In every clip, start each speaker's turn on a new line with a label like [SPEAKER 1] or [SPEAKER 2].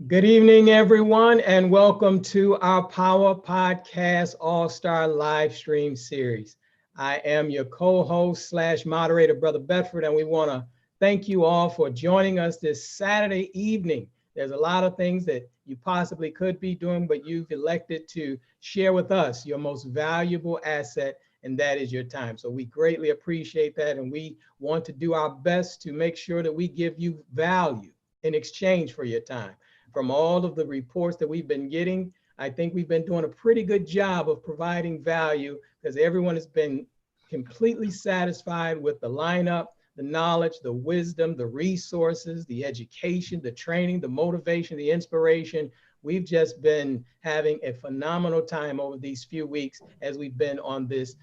[SPEAKER 1] Good evening, everyone, and welcome to our Power Podcast All-Star live stream series. I am your co-host slash moderator, Brother Bedford, and we want to thank you all for joining us this Saturday evening. There's a lot of things that you possibly could be doing, but you've elected to share with us your most valuable asset, and that is your time. So we greatly appreciate that, and we want to do our best to make sure that we give you value in exchange for your time. From all of the reports that we've been getting, I think we've been doing a pretty good job of providing value because everyone has been completely satisfied with the lineup, the knowledge, the wisdom, the resources, the education, the training, the motivation, the inspiration. We've just been having a phenomenal time over these few weeks as we've been on this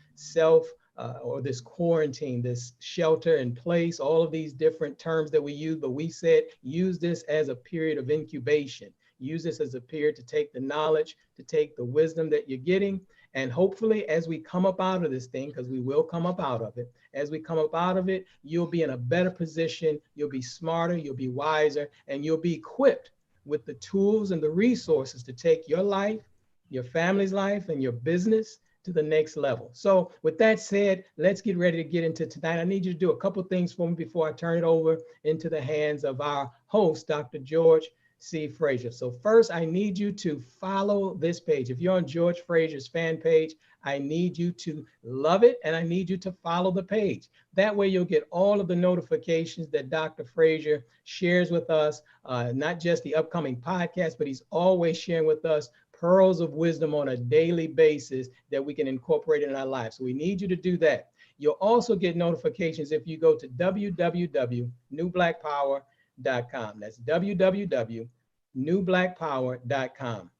[SPEAKER 1] or this quarantine, this shelter in place, all of these different terms that we use, but we said use this as a period of incubation. Use this as a period to take the knowledge, to take the wisdom that you're getting. And hopefully as we come up out of this thing, because we will come up out of it, as we come up out of it, you'll be in a better position, you'll be smarter, you'll be wiser, and you'll be equipped with the tools and the resources to take your life, your family's life, and your business to the next level. So with that said, let's get ready to get into tonight. I need you to do a couple things for me before I turn it over into the hands of our host, Dr. George C. Fraser. So first, I need you to follow this page. If you're on George Fraser's fan page, I need you to love it and I need you to follow the page. That way you'll get all of the notifications that Dr. Fraser shares with us, not just the upcoming podcast, but he's always sharing with us pearls of wisdom on a daily basis that we can incorporate in our lives. So we need you to do that. You'll also get notifications if you go to www.newblackpower.com. That's www.newblackpower.com.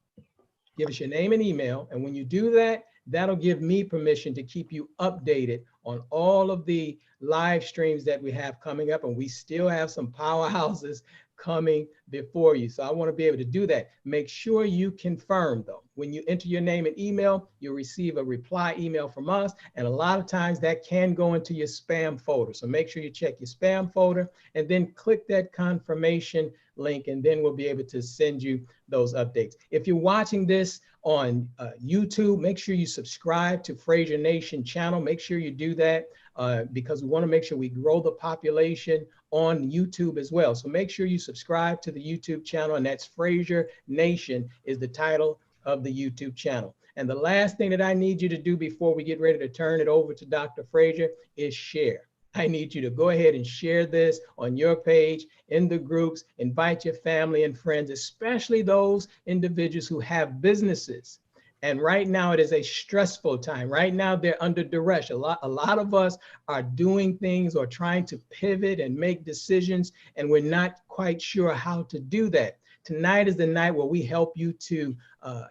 [SPEAKER 1] Give us your name and email. And when you do that, that'll give me permission to keep you updated on all of the live streams that we have coming up. And we still have some powerhouses coming before you. So I want to be able to do that. Make sure you confirm though. When you enter your name and email, you'll receive a reply email from us. And a lot of times that can go into your spam folder. So make sure you check your spam folder and then click that confirmation link, and then we'll be able to send you those updates. If you're watching this on YouTube, make sure you subscribe to Fraser Nation channel. Make sure you do that because we want to make sure we grow the population on YouTube as well. So make sure you subscribe to the YouTube channel, and that's Fraser Nation is the title of the YouTube channel. And the last thing that I need you to do before we get ready to turn it over to Dr. Fraser is share. I need you to go ahead and share this on your page, in the groups, invite your family and friends, especially those individuals who have businesses. And right now it is a stressful time. Right now they're under duress. A lot of us are doing things or trying to pivot and make decisions, and we're not quite sure how to do that. Tonight is the night where we help you to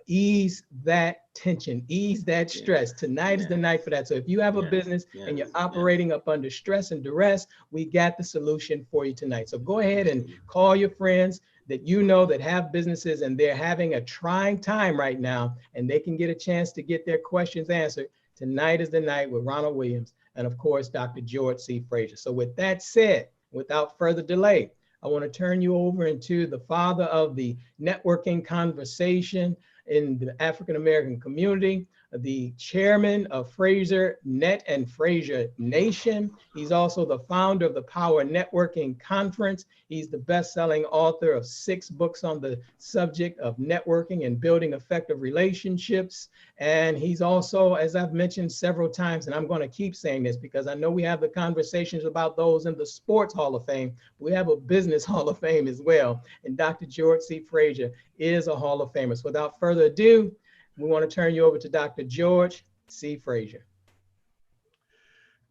[SPEAKER 1] ease that tension, ease that stress. Tonight is the night for that. So if you have a business and you're operating up under stress and duress, we got the solution for you tonight. So go ahead and call your friends that you know that have businesses and they're having a trying time right now, and they can get a chance to get their questions answered. Tonight is the night with Ronald Williams and of course, Dr. George C. Fraser. So with that said, without further delay, I want to turn you over into the father of the networking conversation in the African-American community, the chairman of Fraser Net and Fraser Nation. He's also the founder of the Power Networking Conference. He's the best-selling author of 6 books on the subject of networking and building effective relationships. And he's also, as I've mentioned several times, and I'm going to keep saying this because I know we have the conversations about those in the Sports Hall of Fame. We have a Business Hall of Fame as well. And Dr. George C. Fraser is a Hall of Famer. So without further ado, we want to turn you over to Dr. George C. Fraser.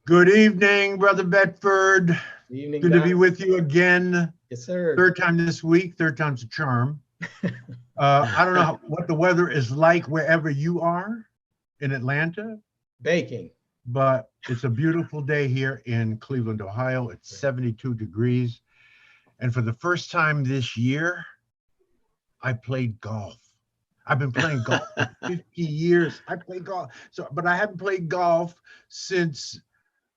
[SPEAKER 2] Good evening, Brother Bedford.
[SPEAKER 1] Good evening,
[SPEAKER 2] Good to be with you again.
[SPEAKER 1] Yes, sir.
[SPEAKER 2] Third time this week, third time's a charm. I don't know what the weather is like wherever you are in Atlanta.
[SPEAKER 1] Baking.
[SPEAKER 2] But it's a beautiful day here in Cleveland, Ohio. It's 72 degrees. And for the first time this year, I played golf. I've been playing golf for 50 years. I play golf. But I haven't played golf since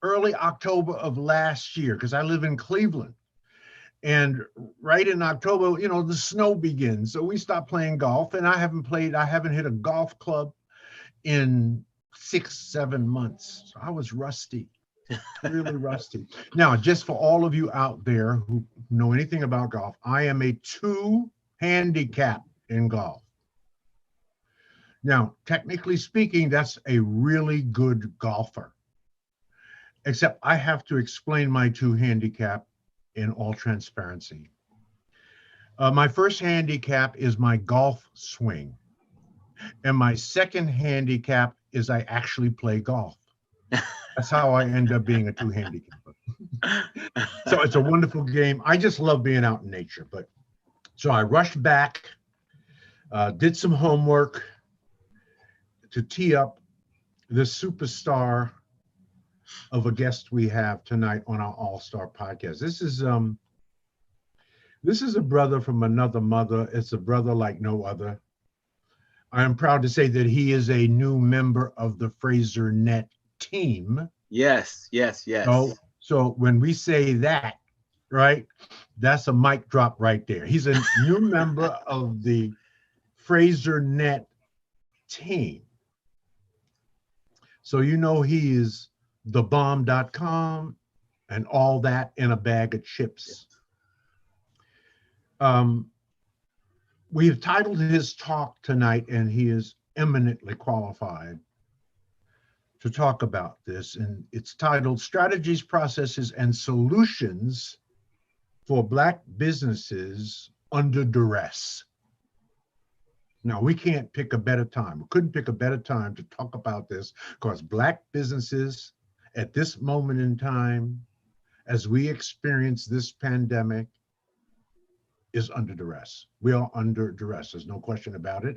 [SPEAKER 2] early October of last year because I live in Cleveland. And right in October, the snow begins. So we stopped playing golf, and I haven't hit a golf club in 6, 7 months. So I was rusty, really rusty. Now, just for all of you out there who know anything about golf, I am a 2 handicap in golf. Now, technically speaking, that's a really good golfer, except I have to explain my 2 handicap in all transparency. My first handicap is my golf swing, and my second handicap is I actually play golf. That's how I end up being a 2 handicapper. So it's a wonderful game. I just love being out in nature. But so I rushed back, did some homework to tee up the superstar of a guest we have tonight on our All-Star podcast. This is a brother from another mother. It's a brother like no other. I am proud to say that he is a new member of the Fraser Net team.
[SPEAKER 3] Yes.
[SPEAKER 2] So when we say that, right, that's a mic drop right there. He's a new member of the Fraser Net team. So he is thebomb.com and all that in a bag of chips. We have titled his talk tonight, and he is eminently qualified to talk about this. And it's titled Strategies, Processes, and Solutions for Black Businesses Under Duress. Now, we can't pick a better time. We couldn't pick a better time to talk about this, because Black businesses at this moment in time, as we experience this pandemic, is under duress. We are under duress. There's no question about it.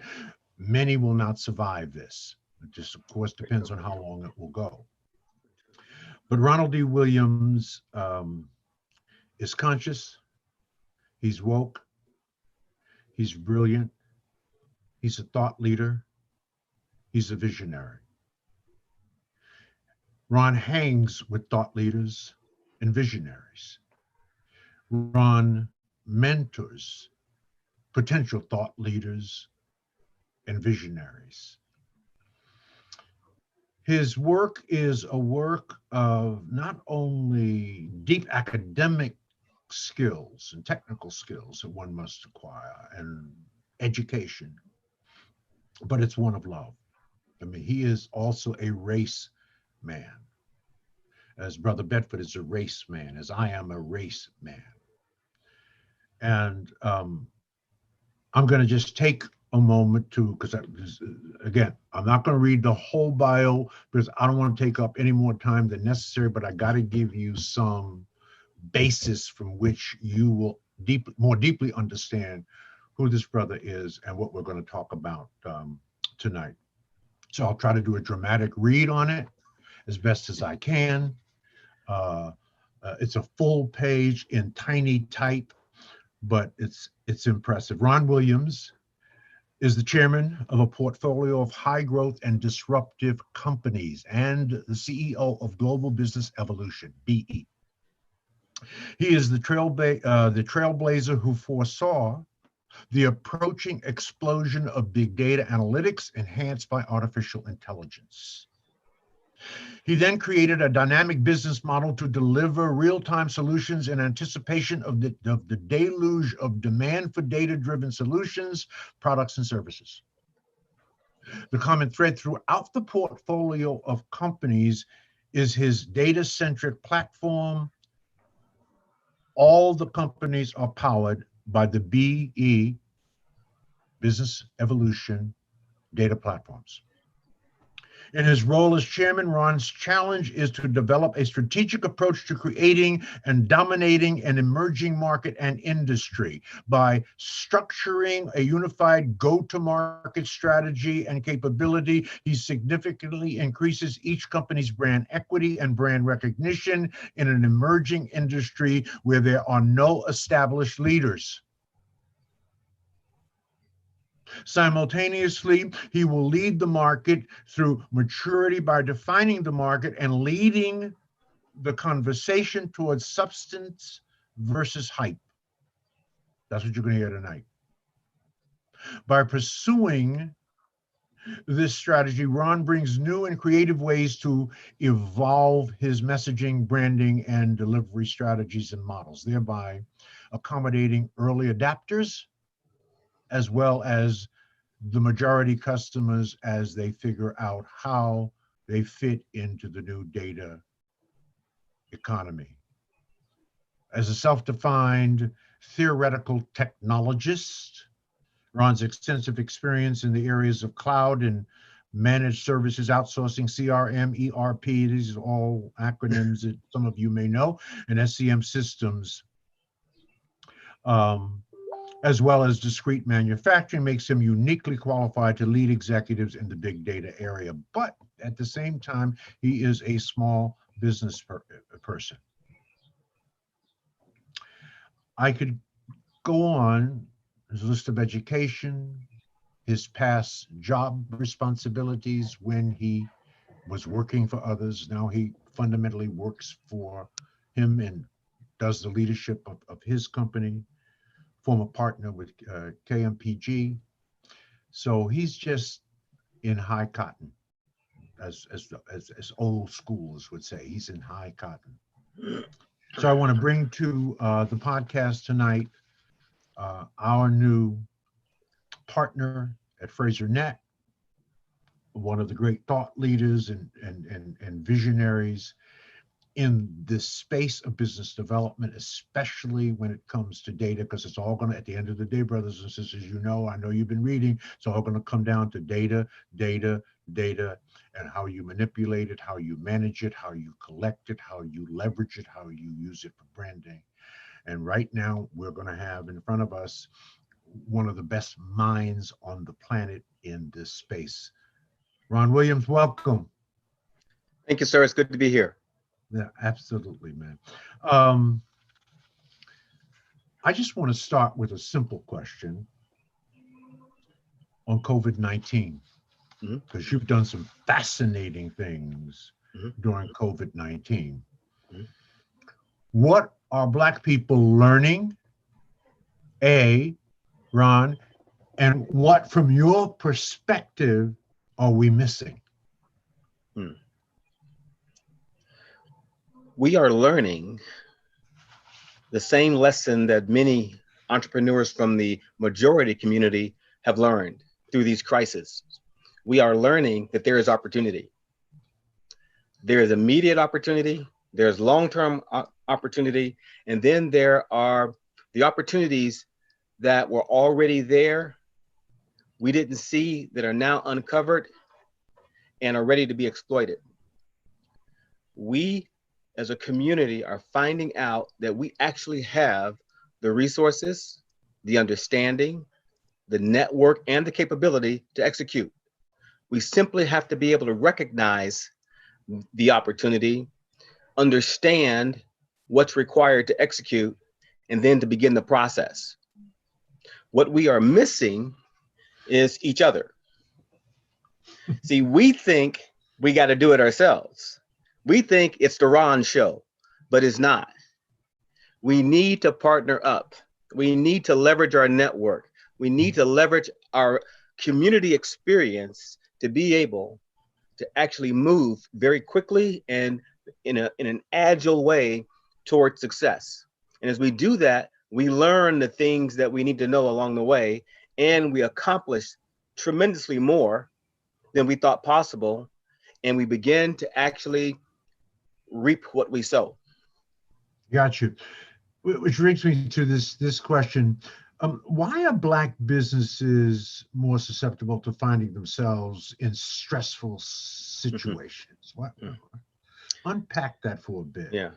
[SPEAKER 2] Many will not survive this. It just, of course, depends on how long it will go. But Ronald D. Williams is conscious. He's woke. He's brilliant. He's a thought leader. He's a visionary. Ron hangs with thought leaders and visionaries. Ron mentors potential thought leaders and visionaries. His work is a work of not only deep academic skills and technical skills that one must acquire and education, but it's one of love. I mean, he is also a race man, as Brother Bedford is a race man, as I am a race man. And I'm going to just take a moment to, because again, I'm not going to read the whole bio because I don't want to take up any more time than necessary, but I got to give you some basis from which you will more deeply understand who this brother is and what we're going to talk about tonight. So I'll try to do a dramatic read on it as best as I can. It's a full page in tiny type, but it's impressive. Ron Williams is the chairman of a portfolio of high growth and disruptive companies and the CEO of Global Business Evolution, BE. He is the trailblazer who foresaw the approaching explosion of big data analytics enhanced by artificial intelligence. He then created a dynamic business model to deliver real-time solutions in anticipation of the deluge of demand for data-driven solutions, products, and services. The common thread throughout the portfolio of companies is his data-centric platform. All the companies are powered by the BE, Business Evolution, data platforms. In his role as chairman, Ron's challenge is to develop a strategic approach to creating and dominating an emerging market and industry by structuring a unified go-to-market strategy and capability. He significantly increases each company's brand equity and brand recognition in an emerging industry where there are no established leaders. Simultaneously, he will lead the market through maturity by defining the market and leading the conversation towards substance versus hype. That's what you're going to hear tonight. By pursuing this strategy, Ron brings new and creative ways to evolve his messaging, branding, and delivery strategies and models, thereby accommodating early adapters as well as the majority customers as they figure out how they fit into the new data economy. As a self-defined theoretical technologist, Ron's extensive experience in the areas of cloud and managed services, outsourcing, CRM, ERP, these are all acronyms that some of you may know, and SCM systems, as well as discrete manufacturing, makes him uniquely qualified to lead executives in the big data area. But at the same time, he is a small business person. I could go on his list of education, his past job responsibilities when he was working for others. Now he fundamentally works for him and does the leadership of his company, former partner with KMPG. So he's just in high cotton, as old schools would say. He's in high cotton. So I want to bring to the podcast tonight our new partner at Fraser Net, one of the great thought leaders and visionaries in this space of business development, especially when it comes to data, because it's all going to, at the end of the day, brothers and sisters, you know, I know you've been reading, it's all going to come down to data, and how you manipulate it, how you manage it, how you collect it, how you leverage it, how you use it for branding. And right now, we're going to have in front of us one of the best minds on the planet in this space. Ron Williams, welcome.
[SPEAKER 3] Thank you, sir. It's good to be here.
[SPEAKER 2] Yeah, absolutely, man. I just want to start with a simple question on COVID-19, because you've done some fascinating things during COVID-19. What are Black people learning, Ron, and what, from your perspective, are we missing?
[SPEAKER 3] We are learning the same lesson that many entrepreneurs from the majority community have learned through these crises. We are learning that there is opportunity. There is immediate opportunity, there's long-term opportunity, and then there are the opportunities that were already there, we didn't see, that are now uncovered and are ready to be exploited. We as a community are finding out that we actually have the resources, the understanding, the network, and the capability to execute. We simply have to be able to recognize the opportunity, understand what's required to execute, and then to begin the process. What we are missing is each other. See, we think we got to do it ourselves. We think it's the Ron show, but it's not. We need to partner up. We need to leverage our network. We need to leverage our community experience to be able to actually move very quickly and in an agile way towards success. And as we do that, we learn the things that we need to know along the way, and we accomplish tremendously more than we thought possible, and we begin to actually reap what we sow.
[SPEAKER 2] Got you. Which brings me to this question. Why are Black businesses more susceptible to finding themselves in stressful situations? Unpack that for a bit.
[SPEAKER 3] Yeah.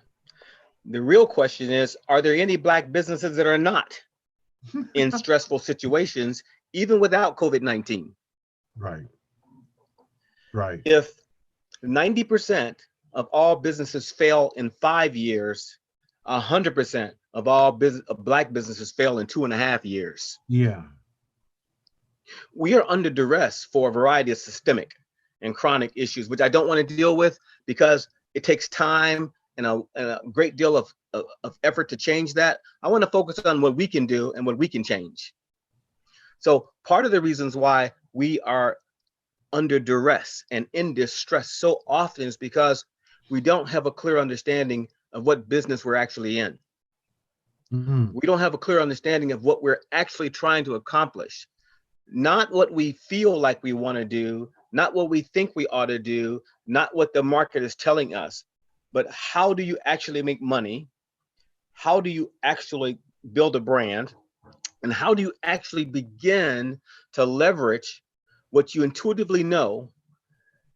[SPEAKER 3] The real question is, are there any Black businesses that are not in stressful situations, even without COVID-19?
[SPEAKER 2] Right.
[SPEAKER 3] If 90% of all businesses fail in 5 years, 100% of all Black businesses fail in 2.5 years.
[SPEAKER 2] Yeah.
[SPEAKER 3] We are under duress for a variety of systemic and chronic issues, which I don't want to deal with because it takes time and a great deal of effort to change that. I want to focus on what we can do and what we can change. So part of the reasons why we are under duress and in distress so often is because we don't have a clear understanding of what business we're actually in.
[SPEAKER 2] Mhm.
[SPEAKER 3] We don't have a clear understanding of what we're actually trying to accomplish. Not what we feel like we want to do, not what we think we ought to do, not what the market is telling us, but how do you actually make money? How do you actually build a brand? And how do you actually begin to leverage what you intuitively know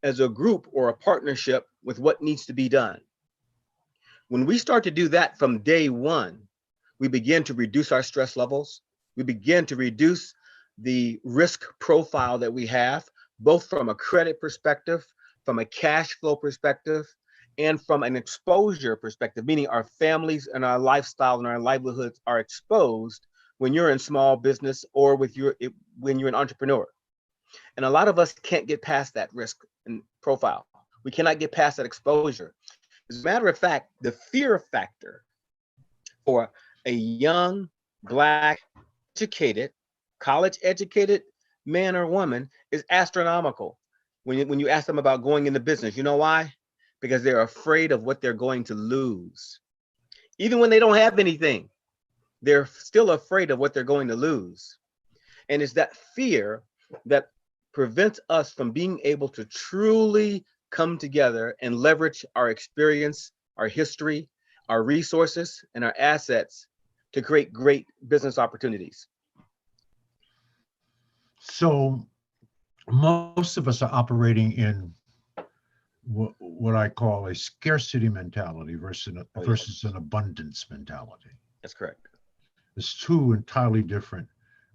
[SPEAKER 3] as a group or a partnership with what needs to be done? When we start to do that from day one, we begin to reduce our stress levels. We begin to reduce the risk profile that we have, both from a credit perspective, from a cash flow perspective, and from an exposure perspective, meaning our families and our lifestyle and our livelihoods are exposed when you're in small business or when you're an entrepreneur. And a lot of us can't get past that risk and profile. We cannot get past that exposure. As a matter of fact, the fear factor for a young, Black, educated, college educated man or woman is astronomical when you ask them about going into business. You know why? Because they're afraid of what they're going to lose. Even when they don't have anything, they're still afraid of what they're going to lose. And it's that fear that prevents us from being able to truly come together and leverage our experience, our history, our resources, and our assets to create great business opportunities.
[SPEAKER 2] So most of us are operating in what I call a scarcity mentality versus an abundance mentality.
[SPEAKER 3] That's correct.
[SPEAKER 2] It's two entirely different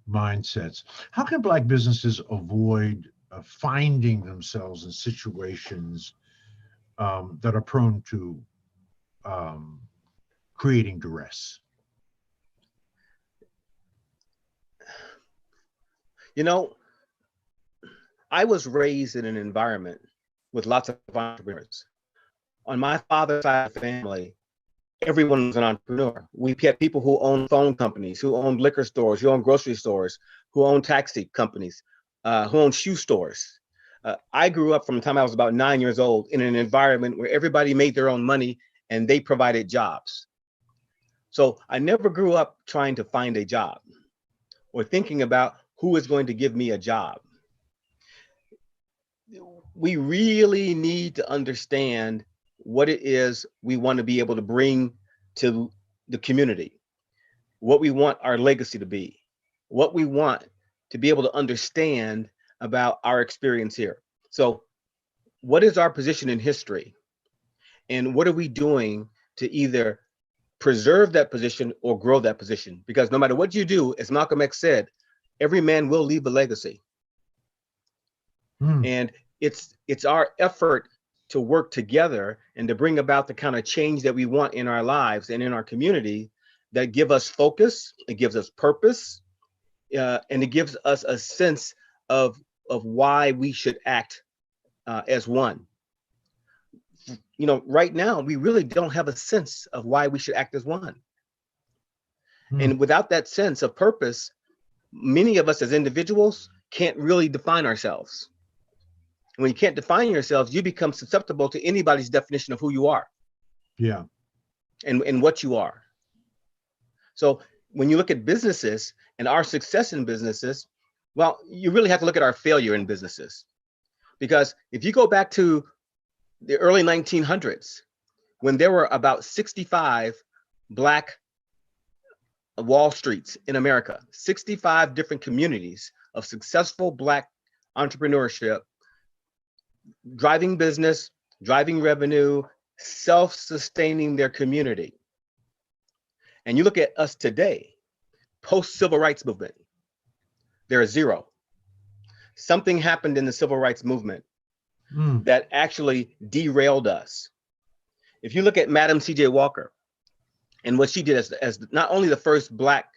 [SPEAKER 2] mindsets. How can Black businesses avoid finding themselves in situations that are prone to creating duress?
[SPEAKER 3] You know, I was raised in an environment with lots of entrepreneurs. On my father's side of the family, everyone was an entrepreneur. We had people who owned phone companies, who owned liquor stores, who owned grocery stores, who owned taxi companies, who owned shoe stores. I grew up from the time I was about 9 years old in an environment where everybody made their own money and they provided jobs. So I never grew up trying to find a job or thinking about who is going to give me a job. We really need to understand what it is we want to be able to bring to the community, what we want our legacy to be, what we want to be able to understand about our experience here. So, what is our position in history? And what are we doing to either preserve that position or grow that position? Because no matter what you do, as Malcolm X said, every man will leave a legacy. And it's our effort to work together and to bring about the kind of change that we want in our lives and in our community that give us focus, it gives us purpose, and it gives us a sense of why we should act as one. You know, right now, we really don't have a sense of why we should act as one. And without that sense of purpose, many of us as individuals can't really define ourselves. When you can't define yourselves, you become susceptible to anybody's definition of who you are.
[SPEAKER 2] Yeah.
[SPEAKER 3] And what you are. So when you look at businesses and our success in businesses, well, you really have to look at our failure in businesses. Because if you go back to the early 1900s, when there were about 65 Black Wall Streets in America, 65 different communities of successful Black entrepreneurship, driving business, driving revenue, self-sustaining their community. And you look at us today, post-civil rights movement, there are zero. Something happened in the civil rights movement that actually derailed us. If you look at Madam C.J. Walker and what she did as not only the first Black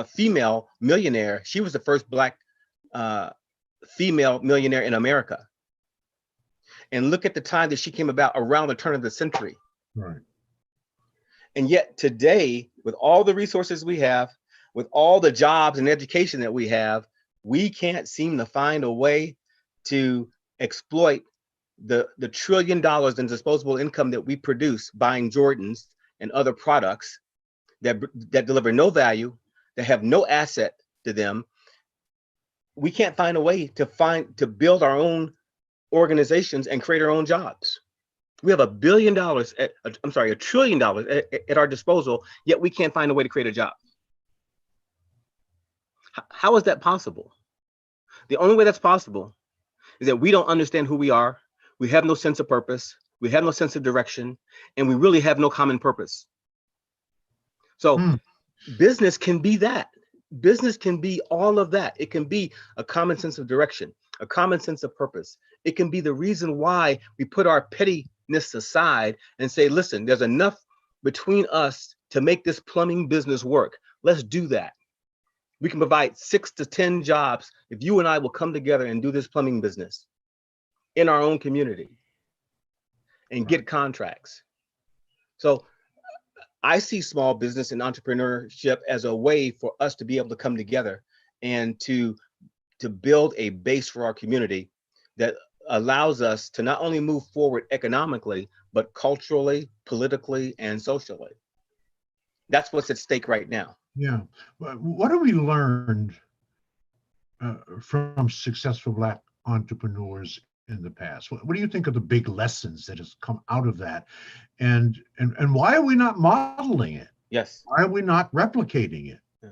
[SPEAKER 3] female millionaire, she was the first Black female millionaire in America. and look at the time that she came about around the turn of the century.
[SPEAKER 2] Right.
[SPEAKER 3] And yet today, with all the resources we have, with all the jobs and education that we have, we can't seem to find a way to exploit the $1 trillion in disposable income that we produce buying Jordans and other products that deliver no value, that have no asset to them. We can't find a way to build our own organizations and create our own jobs. We have $1 trillion at our disposal, yet we can't find a way to create a job. How is that possible? The only way that's possible is that we don't understand who we are. We have no sense of purpose. We have no sense of direction, and we really have no common purpose. So business can be that. Business can be all of that. It can be a common sense of direction, a common sense of purpose. It can be the reason why we put our pettiness aside and say, listen, there's enough between us to make this plumbing business work. Let's do that. We can provide 6 to 10 jobs if you and I will come together and do this plumbing business in our own community and get contracts. So I see small business and entrepreneurship as a way for us to be able to come together and to build a base for our community that allows us to not only move forward economically, but culturally, politically, and socially. That's what's at stake right now.
[SPEAKER 2] Yeah. What have we learned from successful Black entrepreneurs in the past? What do you think are the big lessons that has come out of that? And why are we not modeling it?
[SPEAKER 3] Yes.
[SPEAKER 2] Why are we not replicating it?
[SPEAKER 3] Yeah.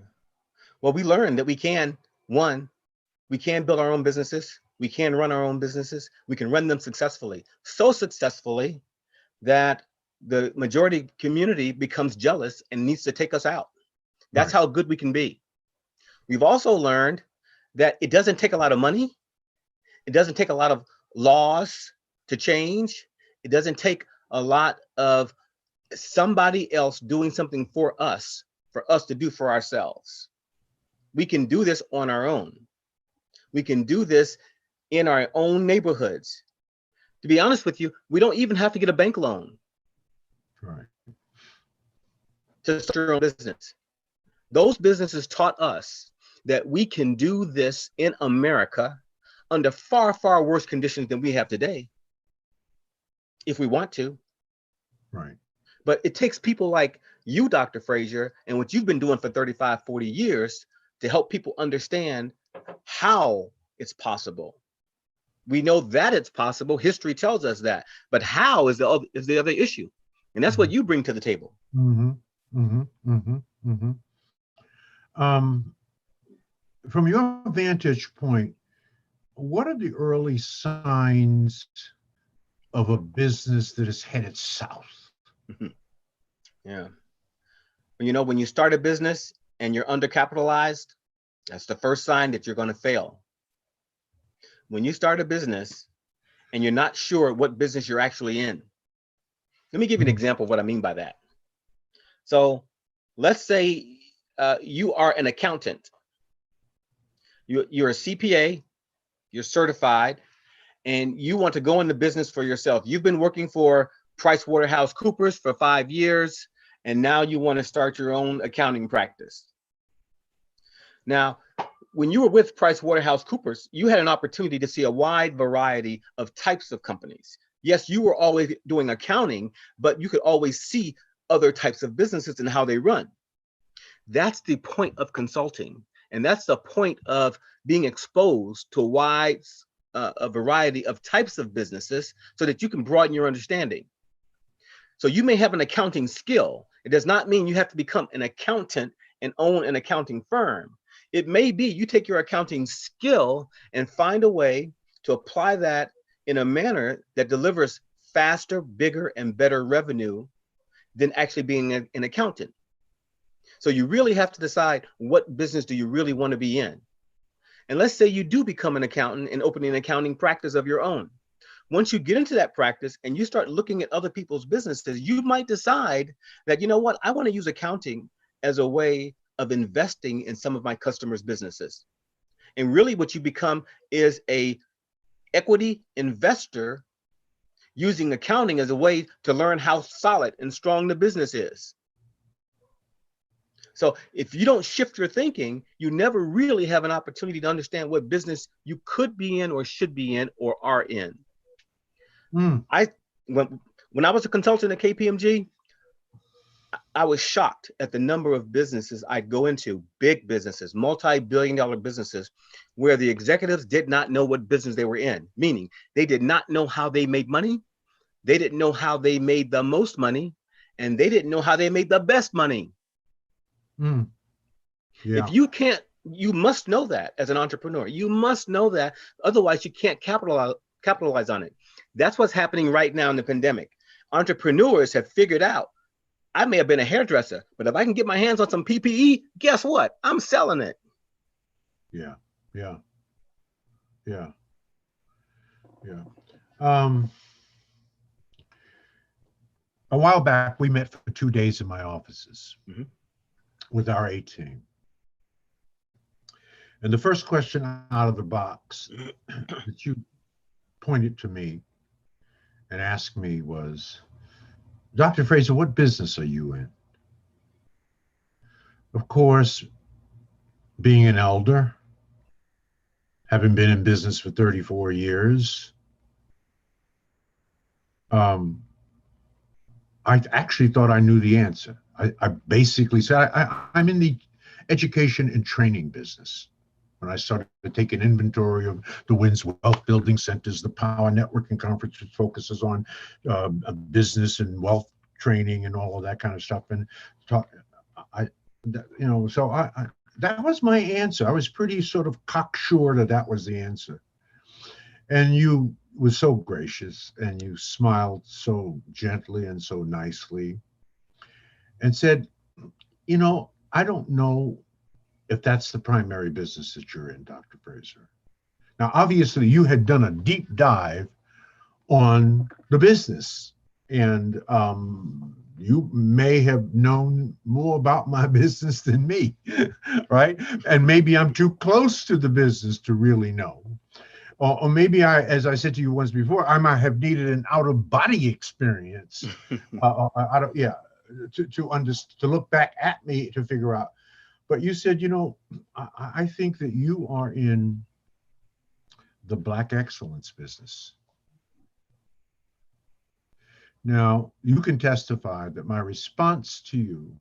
[SPEAKER 3] Well, we learned that we can build our own businesses. We can run our own businesses. We can run them successfully. So successfully that the majority community becomes jealous and needs to take us out. That's how good we can be. We've also learned that it doesn't take a lot of money. It doesn't take a lot of laws to change. It doesn't take a lot of somebody else doing something for us to do for ourselves. We can do this on our own. We can do this in our own neighborhoods. To be honest with you, we don't even have to get a bank loan.
[SPEAKER 2] Right.
[SPEAKER 3] To start your own business. Those businesses taught us that we can do this in America under far, far worse conditions than we have today, if we want to.
[SPEAKER 2] Right.
[SPEAKER 3] But it takes people like you, Dr. Fraser, and what you've been doing for 35, 40 years to help people understand how it's possible. We know that it's possible. History tells us that. But how is the other issue. And that's what you bring to the table.
[SPEAKER 2] From your vantage point, what are the early signs of a business that is headed south?
[SPEAKER 3] Yeah. You know, when you start a business and you're undercapitalized, that's the first sign that you're going to fail. When you start a business and you're not sure what business you're actually in. Let me give you an example of what I mean by that. So let's say you are an accountant. You're a CPA, you're certified, and you want to go into business for yourself. You've been working for PricewaterhouseCoopers for 5 years, and now you want to start your own accounting practice. Now, when you were with PricewaterhouseCoopers, you had an opportunity to see a wide variety of types of companies. Yes, you were always doing accounting, but you could always see other types of businesses and how they run. That's the point of consulting. And that's the point of being exposed to a variety of types of businesses so that you can broaden your understanding. So you may have an accounting skill. It does not mean you have to become an accountant and own an accounting firm. It may be you take your accounting skill and find a way to apply that in a manner that delivers faster, bigger, and better revenue than actually being an accountant. So you really have to decide, what business do you really want to be in? And let's say you do become an accountant and open an accounting practice of your own. Once you get into that practice and you start looking at other people's businesses, you might decide that, you know what, I want to use accounting as a way of investing in some of my customers' businesses. And really what you become is a equity investor using accounting as a way to learn how solid and strong the business is. So if you don't shift your thinking, you never really have an opportunity to understand what business you could be in or should be in or are in. When I was a consultant at KPMG, I was shocked at the number of businesses I'd go into, big businesses, multi-billion-dollar businesses, where the executives did not know what business they were in, meaning they did not know how they made money, they didn't know how they made the most money, and they didn't know how they made the best money.
[SPEAKER 2] Yeah.
[SPEAKER 3] If you can't, you must know that as an entrepreneur. You must know that, otherwise you can't capitalize on it. That's what's happening right now in the pandemic. Entrepreneurs have figured out, I may have been a hairdresser, but if I can get my hands on some PPE, guess what? I'm selling it.
[SPEAKER 2] Yeah. A while back, we met for 2 days in my offices with our A team. And the first question out of the box that you pointed to me and asked me was, Dr. Fraser, what business are you in? Of course, being an elder, having been in business for 34 years, I actually thought I knew the answer. I basically said, I'm in the education and training business. When I started taking inventory of the WINS Wealth Building Centers, the Power Networking Conference, which focuses on business and wealth training and all of that kind of stuff. And that was my answer. I was pretty sort of cocksure that was the answer. And you was so gracious, and you smiled so gently and so nicely and said, I don't know if that's the primary business that you're in, Dr. Fraser. Now, obviously, you had done a deep dive on the business, and you may have known more about my business than me, right? And maybe I'm too close to the business to really know. Or maybe as I said to you once before, I might have needed an out-of-body experience, to look back at me to figure out. But you said, I think that you are in the Black excellence business. Now, you can testify that my response to you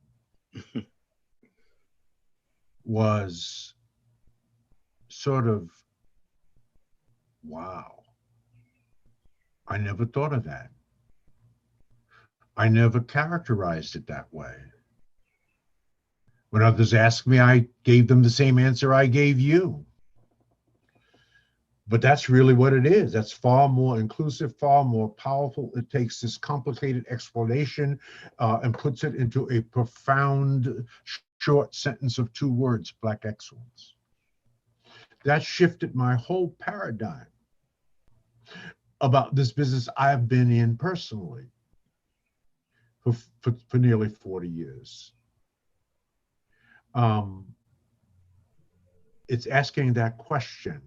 [SPEAKER 2] was sort of, wow, I never thought of that. I never characterized it that way. When others asked me, I gave them the same answer I gave you. But that's really what it is. That's far more inclusive, far more powerful. It takes this complicated explanation and puts it into a profound, short sentence of 2 words, Black excellence. That shifted my whole paradigm about this business I've been in personally for nearly 40 years. It's asking that question.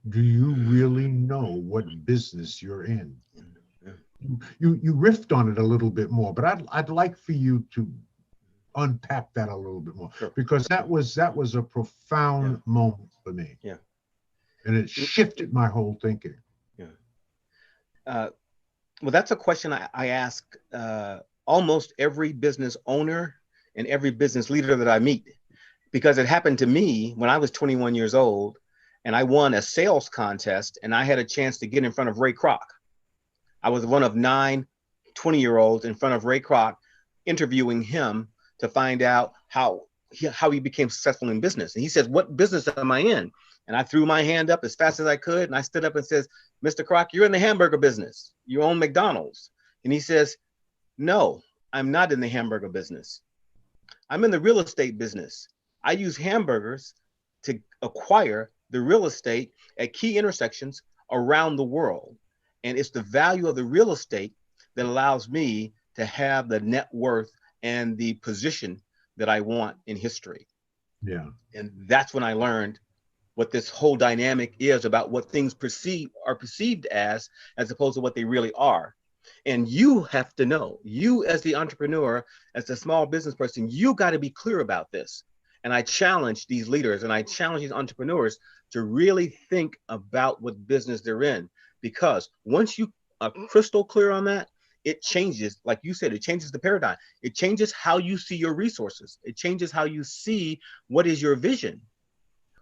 [SPEAKER 2] Do you really know what business you're in? You riffed on it a little bit more, but I'd like for you to unpack that a little bit more, because that was a profound moment for me.
[SPEAKER 3] Yeah.
[SPEAKER 2] And it shifted my whole thinking.
[SPEAKER 3] Yeah. Well, that's a question I ask almost every business owner and every business leader that I meet, because it happened to me when I was 21 years old and I won a sales contest and I had a chance to get in front of Ray Kroc. I was one of 9 20-year-olds in front of Ray Kroc, interviewing him to find out how he became successful in business. And he says, "What business am I in?" And I threw my hand up as fast as I could. And I stood up and says, "Mr. Kroc, you're in the hamburger business. You own McDonald's." And he says, "No, I'm not in the hamburger business. I'm in the real estate business. I use hamburgers to acquire the real estate at key intersections around the world. And it's the value of the real estate that allows me to have the net worth and the position that I want in history."
[SPEAKER 2] Yeah.
[SPEAKER 3] And that's when I learned what this whole dynamic is about what things are perceived as opposed to what they really are. And you have to know, you as the entrepreneur, as a small business person, you got to be clear about this. And I challenge these leaders and I challenge these entrepreneurs to really think about what business they're in. Because once you are crystal clear on that, it changes, like you said, it changes the paradigm. It changes how you see your resources. It changes how you see what is your vision,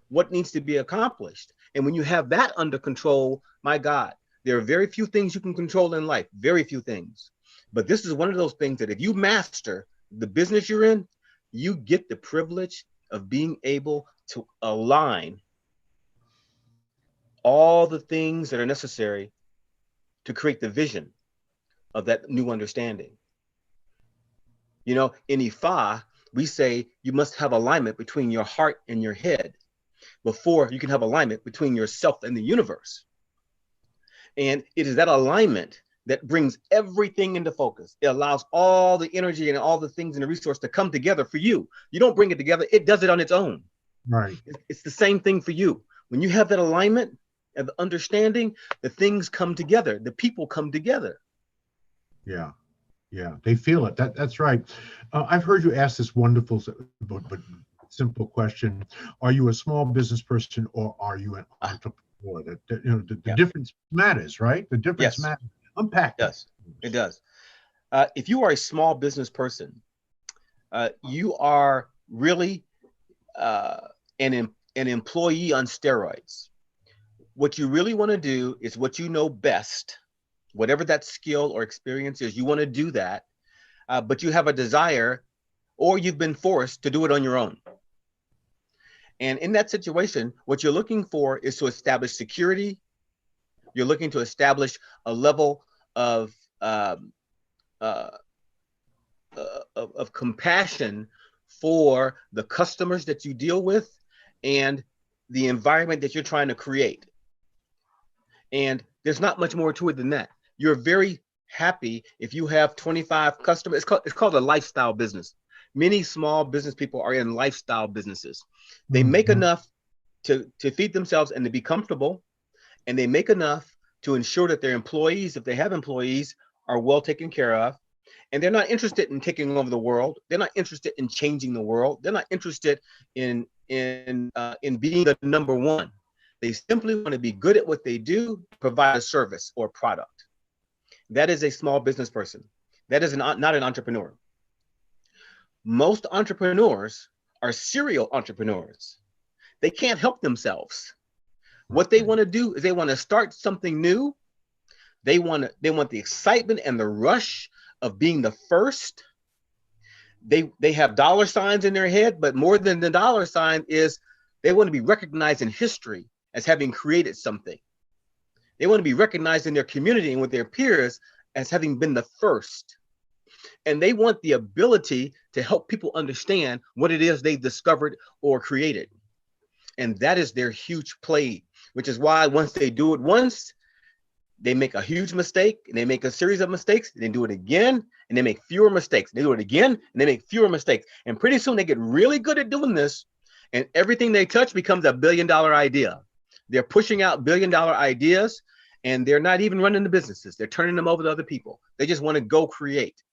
[SPEAKER 3] what needs to be accomplished. And when you have that under control, my God, there are very few things you can control in life, very few things. But this is one of those things that if you master the business you're in, you get the privilege of being able to align all the things that are necessary to create the vision of that new understanding. You know, in Ifa, we say you must have alignment between your heart and your head before you can have alignment between yourself and the universe. And it is that alignment that brings everything into focus. It allows all the energy and all the things and the resource to come together for you. You don't bring it together, it does it on its own.
[SPEAKER 2] Right.
[SPEAKER 3] It's the same thing for you. When you have that alignment of understanding, the things come together, the people come together.
[SPEAKER 2] Yeah. Yeah. They feel it. That's right. I've heard you ask this wonderful but simple question. Are you a small business person or are you an entrepreneur? The difference matters, right? The difference matters. Unpack that.
[SPEAKER 3] Yes, it does. If you are a small business person, you are really an employee on steroids. What you really want to do is what you know best, whatever that skill or experience is, you want to do that, but you have a desire or you've been forced to do it on your own. And in that situation, what you're looking for is to establish security. You're looking to establish a level of compassion for the customers that you deal with and the environment that you're trying to create. And there's not much more to it than that. You're very happy if you have 25 customers. It's called a lifestyle business. Many small business people are in lifestyle businesses. They make enough to feed themselves and to be comfortable, and they make enough to ensure that their employees, if they have employees, are well taken care of. And they're not interested in taking over the world. They're not interested in changing the world. They're not interested in being the number one. They simply want to be good at what they do, provide a service or product. That is a small business person. That is not an entrepreneur. Most entrepreneurs are serial entrepreneurs. They can't help themselves. What they want to do is they want to start something new. They want the excitement and the rush of being the first. They have dollar signs in their head, but more than the dollar sign is they want to be recognized in history as having created something. They want to be recognized in their community and with their peers as having been the first. And they want the ability to help people understand what it is they've discovered or created. And that is their huge play, which is why once they do it once, they make a huge mistake and they make a series of mistakes, and they do it again and they make fewer mistakes. They do it again and they make fewer mistakes. And pretty soon they get really good at doing this, and everything they touch becomes a $1 billion idea. They're pushing out $1 billion ideas, and they're not even running the businesses. They're turning them over to other people. They just want to go create.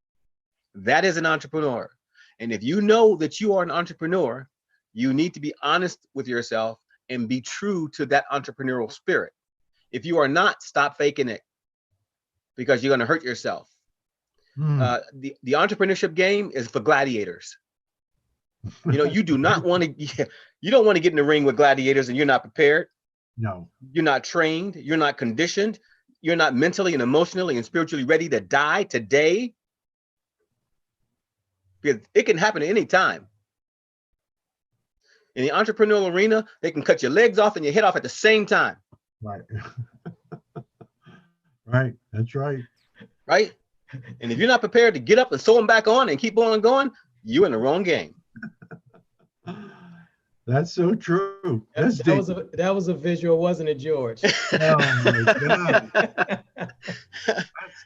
[SPEAKER 3] That is an entrepreneur. And if you know that you are an entrepreneur, you need to be honest with yourself and be true to that entrepreneurial spirit. If you are not, stop faking it, because you're going to hurt yourself. The entrepreneurship game is for gladiators. You know, you do not want to, you don't want to get in the ring with gladiators and you're not prepared.
[SPEAKER 2] No.
[SPEAKER 3] You're not trained. You're not conditioned. You're not mentally and emotionally and spiritually ready to die today. Because it can happen at any time. In the entrepreneurial arena, they can cut your legs off and your head off at the same time.
[SPEAKER 2] Right. Right. That's right.
[SPEAKER 3] Right. And if you're not prepared to get up and sew them back on and keep on going, you're in the wrong game.
[SPEAKER 2] That's so true.
[SPEAKER 1] That was a visual, wasn't it, George?
[SPEAKER 2] Oh my God.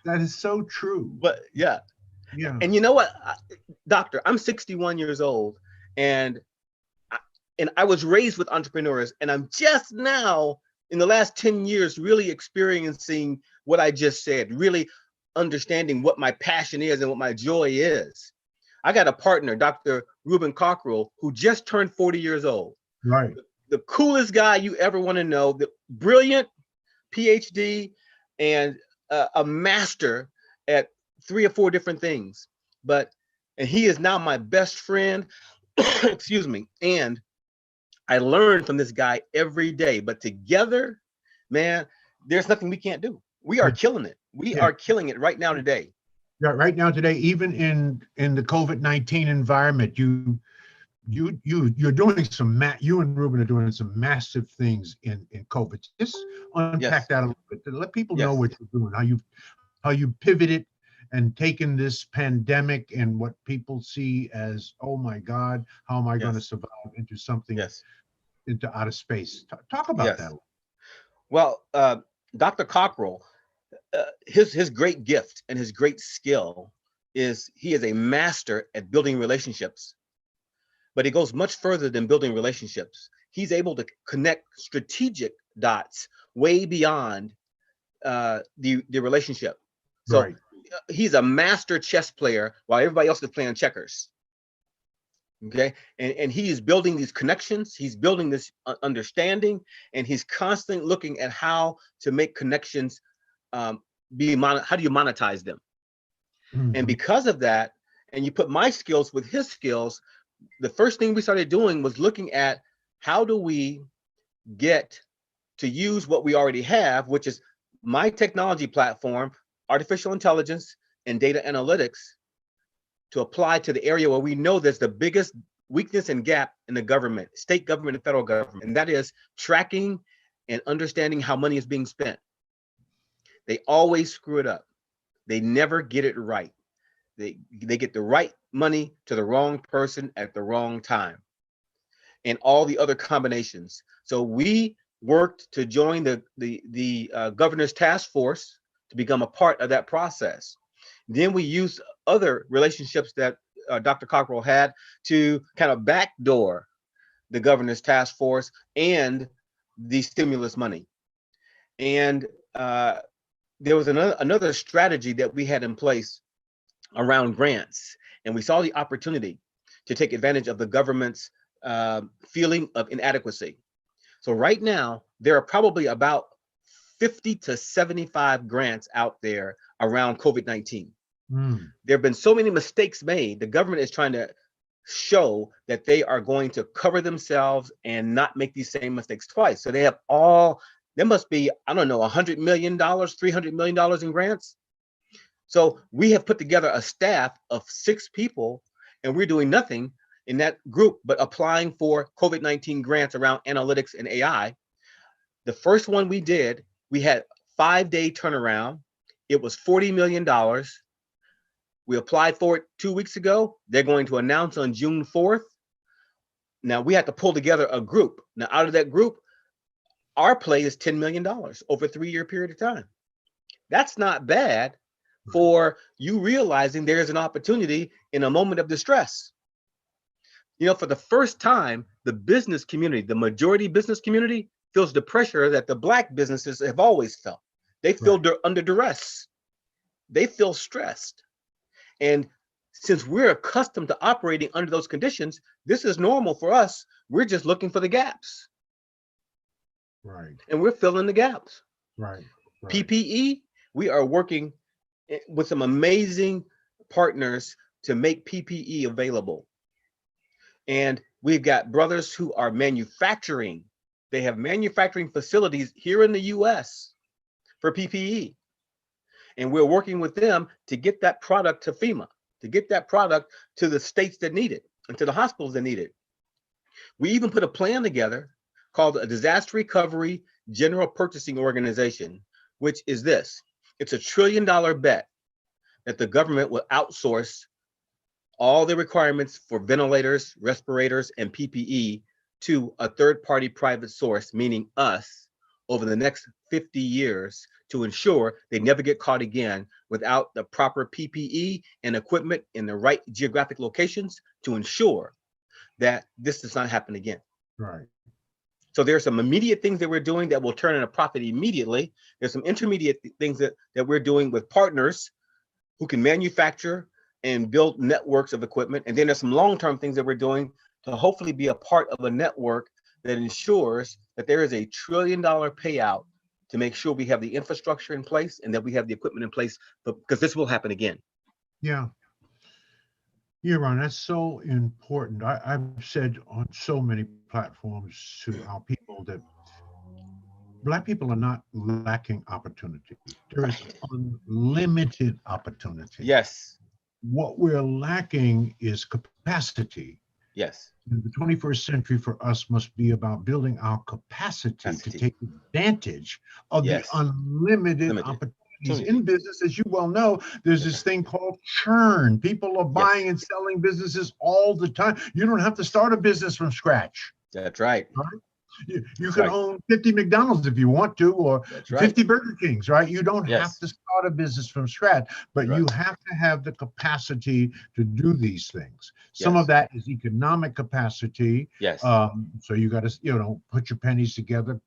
[SPEAKER 2] That is so true.
[SPEAKER 3] But yeah. And you know what, Doctor, I'm 61 years old, and I was raised with entrepreneurs, and I'm just now in the last 10 years really experiencing what I just said, really understanding what my passion is and what my joy is. I got a partner, Dr. Reuben Cockrell, who just turned 40 years old.
[SPEAKER 2] Right.
[SPEAKER 3] The coolest guy you ever want to know, the brilliant PhD and a master at 3 or 4 different things. And he is now my best friend, excuse me. And I learn from this guy every day, but together, man, there's nothing we can't do. We are killing it. We are killing it right now today.
[SPEAKER 2] Yeah, right now today, even in the COVID-19 environment, you're doing you and Ruben are doing some massive things in COVID. Just unpack that a little bit to let people know what you're doing, how you pivoted and taken this pandemic and what people see as, oh my God, how am I going to survive into something into outer space? Talk about that.
[SPEAKER 3] Well, Dr. Cockrell, his great gift and his great skill is he is a master at building relationships. But it goes much further than building relationships. He's able to connect strategic dots way beyond the relationship. So he's a master chess player while everybody else is playing checkers. Okay, and he is building these connections. He's building this understanding, and he's constantly looking at how to make connections. How do you monetize them? And because of that, and you put my skills with his skills, the first thing we started doing was looking at how do we get to use what we already have, which is my technology platform, artificial intelligence and data analytics, to apply to the area where we know there's the biggest weakness and gap in the government, state government and federal government, and that is tracking and understanding how money is being spent. They always screw it up. They never get it right. They get the right money to the wrong person at the wrong time, and all the other combinations. So we worked to join the governor's task force to become a part of that process. Then we used other relationships that Dr. Cockrell had to kind of backdoor the governor's task force and the stimulus money. And there was another strategy that we had in place around grants, and we saw the opportunity to take advantage of the government's feeling of inadequacy. So right now, there are probably about 50 to 75 grants out there around COVID-19. There have been so many mistakes made. The government is trying to show that they are going to cover themselves and not make these same mistakes twice. So they have there must be, I don't know, $100 million, $300 million in grants. So we have put together a staff of 6 people, and we're doing nothing in that group but applying for COVID-19 grants around analytics and AI. The first one we did, we had 5-day turnaround. It was $40 million. We applied for it 2 weeks ago. They're going to announce on June 4th. Now we have to pull together a group. Now out of that group, our play is $10 million over a 3-year period of time. That's not bad for you realizing there's an opportunity in a moment of distress. You know, for the first time, the business community, the majority business community, feels the pressure that the Black businesses have always felt. They feel under duress. They feel stressed. And since we're accustomed to operating under those conditions, this is normal for us. We're just looking for the gaps. And we're filling the gaps. PPE, we are working with some amazing partners to make PPE available. And we've got brothers who are manufacturing. They have manufacturing facilities here in the US for PPE. And we're working with them to get that product to FEMA, to get that product to the states that need it and to the hospitals that need it. We even put a plan together called a Disaster Recovery General Purchasing Organization, which is this. It's $1 trillion bet that the government will outsource all the requirements for ventilators, respirators, and PPE to a third-party private source, meaning us, over the next 50 years to ensure they never get caught again without the proper PPE and equipment in the right geographic locations to ensure that this does not happen again. So there's some immediate things that we're doing that will turn in a profit immediately. There's some intermediate things that we're doing with partners who can manufacture and build networks of equipment. And then there's some long-term things that we're doing to hopefully be a part of a network that ensures that there is $1 trillion payout to make sure we have the infrastructure in place and that we have the equipment in place, because this will happen again.
[SPEAKER 2] Yeah. Yeah, Ron, that's so important. I've said on so many platforms to our people that Black people are not lacking opportunity. There is unlimited opportunity.
[SPEAKER 3] Yes.
[SPEAKER 2] What we're lacking is capacity.
[SPEAKER 3] Yes.
[SPEAKER 2] And the 21st century for us must be about building our capacity to take advantage of the
[SPEAKER 3] Yes.
[SPEAKER 2] unlimited
[SPEAKER 3] Limited.
[SPEAKER 2] opportunities in business. As you well know, there's this thing called churn. People are buying and selling businesses all the time. You don't have to start a business from scratch.
[SPEAKER 3] That's right.
[SPEAKER 2] Right? You can own 50 McDonald's if you want to, or 50 Burger Kings, right? You don't have to start a business from scratch, but you have to have the capacity to do these things. Some of that is economic capacity.
[SPEAKER 3] Yes.
[SPEAKER 2] So you got to, put your pennies together,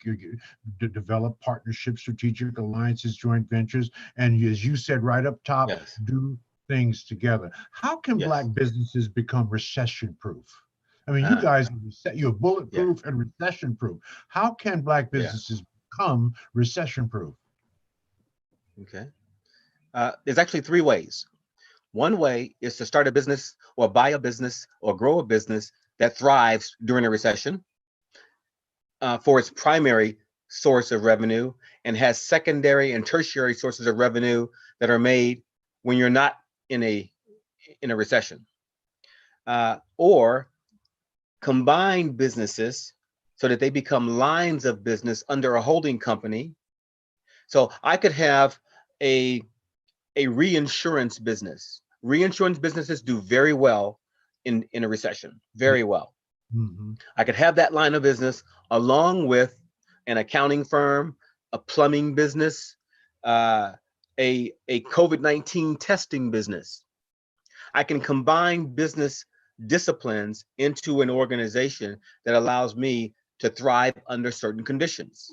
[SPEAKER 2] to develop partnerships, strategic alliances, joint ventures, and as you said right up top, do things together. How can Black businesses become recession-proof? I mean, you guys, you're bulletproof and recession-proof. How can Black businesses become recession-proof?
[SPEAKER 3] Okay. There's actually 3 ways. One way is to start a business or buy a business or grow a business that thrives during a recession for its primary source of revenue, and has secondary and tertiary sources of revenue that are made when you're not in a recession. Or combine businesses so that they become lines of business under a holding company. So I could have a reinsurance business. Reinsurance businesses do very well in a recession, very well.
[SPEAKER 2] Mm-hmm.
[SPEAKER 3] I could have that line of business along with an accounting firm, a plumbing business, a COVID-19 testing business. I can combine business disciplines into an organization that allows me to thrive under certain conditions.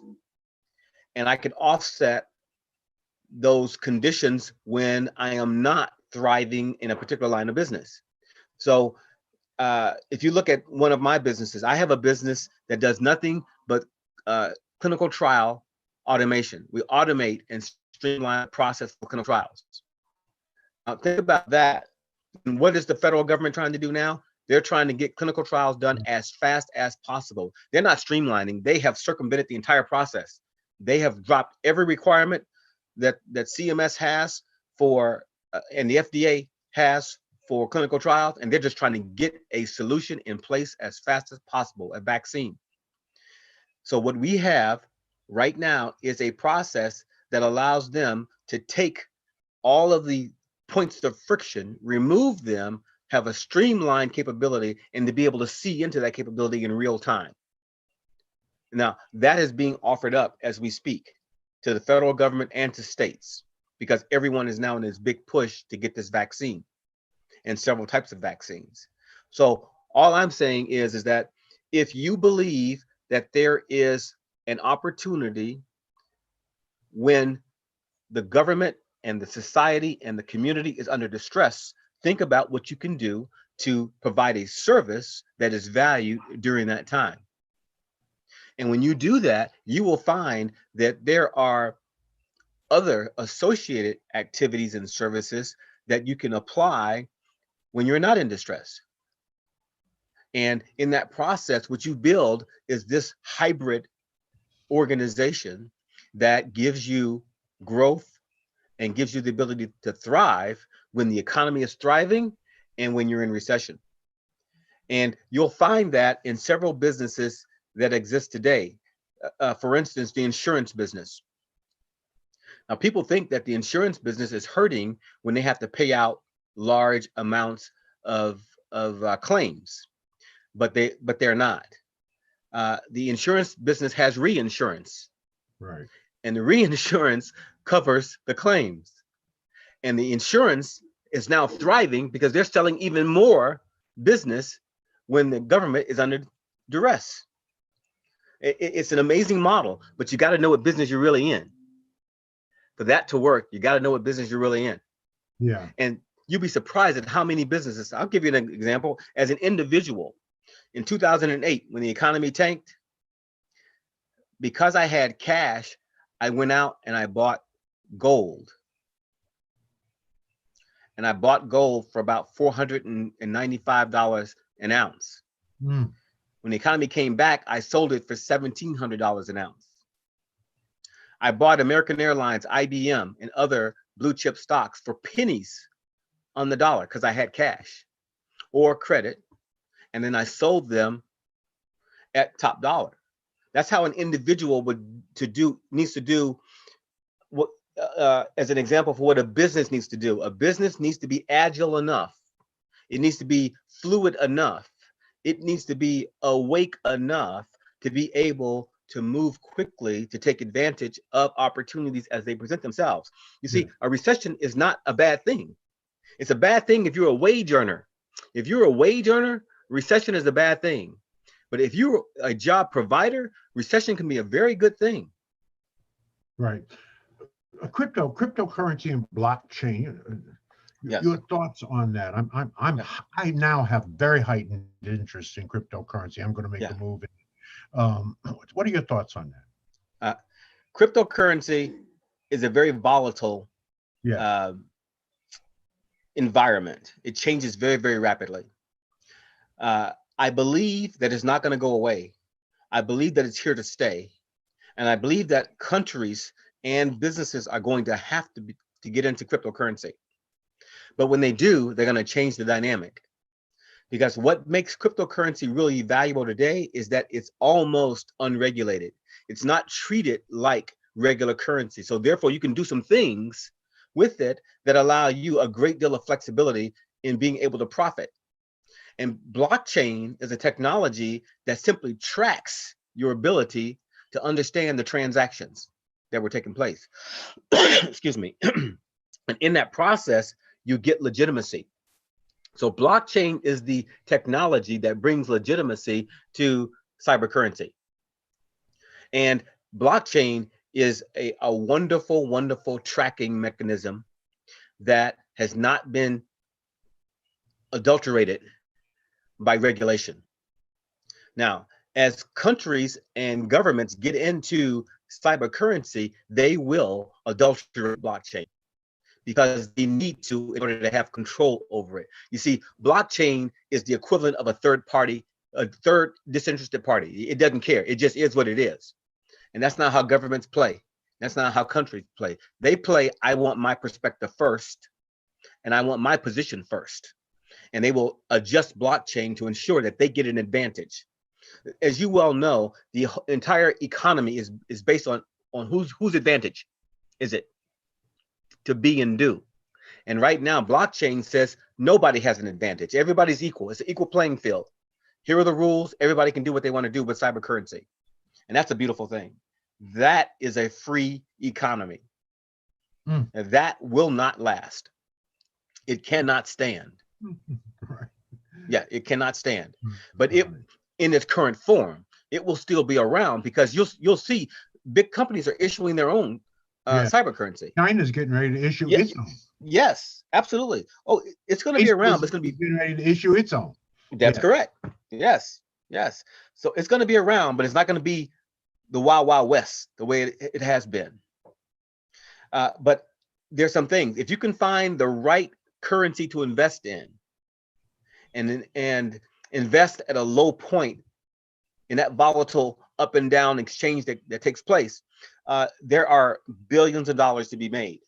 [SPEAKER 3] And I can offset those conditions when I am not thriving in a particular line of business. So if you look at one of my businesses, I have a business that does nothing but clinical trial automation. We automate and streamline the process for clinical trials. Now think about that. And what is the federal government trying to do now? They're trying to get clinical trials done as fast as possible. They're not streamlining. They have circumvented the entire process. They have dropped every requirement that CMS has for, and the FDA has for clinical trials, and they're just trying to get a solution in place as fast as possible, a vaccine. So what we have right now is a process that allows them to take all of the points of friction, remove them, have a streamlined capability, and to be able to see into that capability in real time. Now, that is being offered up as we speak to the federal government and to states, because everyone is now in this big push to get this vaccine and several types of vaccines. So all I'm saying is that if you believe that there is an opportunity when the government and the society and the community is under distress, think about what you can do to provide a service that is valued during that time. And when you do that, you will find that there are other associated activities and services that you can apply when you're not in distress. And in that process, what you build is this hybrid organization that gives you growth and gives you the ability to thrive when the economy is thriving and when you're in recession. And you'll find that in several businesses that exist today. For instance, the insurance business. Now, people think that the insurance business is hurting when they have to pay out large amounts of claims, but they're not. The insurance business has reinsurance.
[SPEAKER 2] Right.
[SPEAKER 3] And the reinsurance covers the claims. And the insurance is now thriving because they're selling even more business when the government is under duress. It's an amazing model, but you got to know what business you're really in. For that to work, you got to know what business you're really in.
[SPEAKER 2] Yeah.
[SPEAKER 3] And you'd be surprised at how many businesses. I'll give you an example. As an individual, in 2008, when the economy tanked, because I had cash, I went out and I bought gold. And I bought gold for about $495 an ounce.
[SPEAKER 2] Mm.
[SPEAKER 3] When the economy came back, I sold it for $1,700 an ounce. I bought American Airlines, IBM, and other blue chip stocks for pennies on the dollar because I had cash or credit. And then I sold them at top dollar. That's how an individual needs to do what, as an example for what a business needs to do. A business needs to be agile enough. It needs to be fluid enough. It needs to be awake enough to be able to move quickly to take advantage of opportunities as they present themselves. You see, a recession is not a bad thing. It's a bad thing if you're a wage earner. If you're a wage earner, recession is a bad thing. But if you're a job provider, recession can be a very good thing.
[SPEAKER 2] Right. Cryptocurrency and blockchain.
[SPEAKER 3] Yes.
[SPEAKER 2] Your thoughts on that? I now have very heightened interest in cryptocurrency. I'm going to make a move. What are your thoughts on that?
[SPEAKER 3] Cryptocurrency is a very volatile environment. It changes very, very rapidly. I believe that it's not going to go away. I believe that it's here to stay. And I believe that countries and businesses are going to have to get into cryptocurrency. But when they do, they're going to change the dynamic. Because what makes cryptocurrency really valuable today is that it's almost unregulated. It's not treated like regular currency. So therefore, you can do some things with it that allow you a great deal of flexibility in being able to profit. And blockchain is a technology that simply tracks your ability to understand the transactions that were taking place. Excuse me. And in that process, you get legitimacy. So blockchain is the technology that brings legitimacy to cybercurrency. And blockchain is a wonderful, wonderful tracking mechanism that has not been adulterated by regulation. Now, as countries and governments get into cybercurrency, they will adulterate blockchain because they need to in order to have control over it. You see, blockchain is the equivalent of a third party, a third disinterested party. It doesn't care. It just is what it is. And that's not how governments play. That's not how countries play. They play, I want my perspective first, and I want my position first. And they will adjust blockchain to ensure that they get an advantage. As you well know, the entire economy is based on whose advantage is it to be and do. And right now, blockchain says nobody has an advantage. Everybody's equal. It's an equal playing field. Here are the rules. Everybody can do what they want to do with cybercurrency. And that's a beautiful thing. That is a free economy. And that will not last. It cannot stand.
[SPEAKER 2] Right.
[SPEAKER 3] Yeah, it cannot stand. But it, in its current form, it will still be around because you'll see big companies are issuing their own cybercurrency.
[SPEAKER 2] China's getting ready to issue its own.
[SPEAKER 3] Yes, absolutely. Oh, it's going to be around, but it's going to be
[SPEAKER 2] getting ready to issue its own.
[SPEAKER 3] That's correct. Yes, yes. So it's going to be around, but it's not going to be the Wild Wild West the way it has been. But there's some things. If you can find the right currency to invest in, and invest at a low point in that volatile up and down exchange that takes place, there are billions of dollars to be made.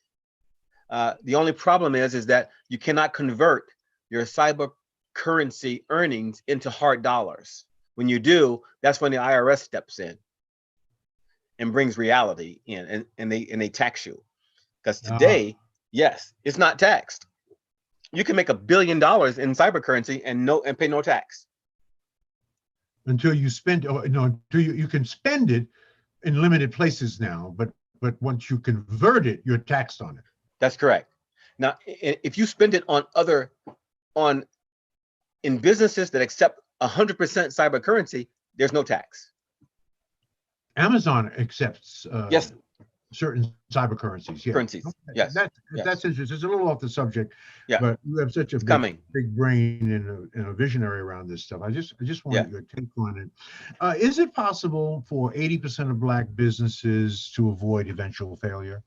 [SPEAKER 3] The only problem is that you cannot convert your cyber currency earnings into hard dollars. When you do, that's when the IRS steps in and brings reality in, and they tax you. Because today, yes, it's not taxed. You can make $1 billion in cyber currency and pay no tax
[SPEAKER 2] until you spend. Until you can spend it in limited places now, but once you convert it, you're taxed on it.
[SPEAKER 3] That's correct. Now, if you spend it in businesses that accept 100% cyber currency, there's no tax.
[SPEAKER 2] Amazon accepts.
[SPEAKER 3] Yes,
[SPEAKER 2] certain cyber currencies. Yeah.
[SPEAKER 3] Currencies.
[SPEAKER 2] Okay.
[SPEAKER 3] Yes. Yes.
[SPEAKER 2] That's interesting. It's a little off the subject,
[SPEAKER 3] Yeah.
[SPEAKER 2] but you have such a
[SPEAKER 3] It's coming.
[SPEAKER 2] big brain and a visionary around this stuff. I just want
[SPEAKER 3] Yeah.
[SPEAKER 2] your take on it. Is it possible for 80% of Black businesses to avoid eventual failure?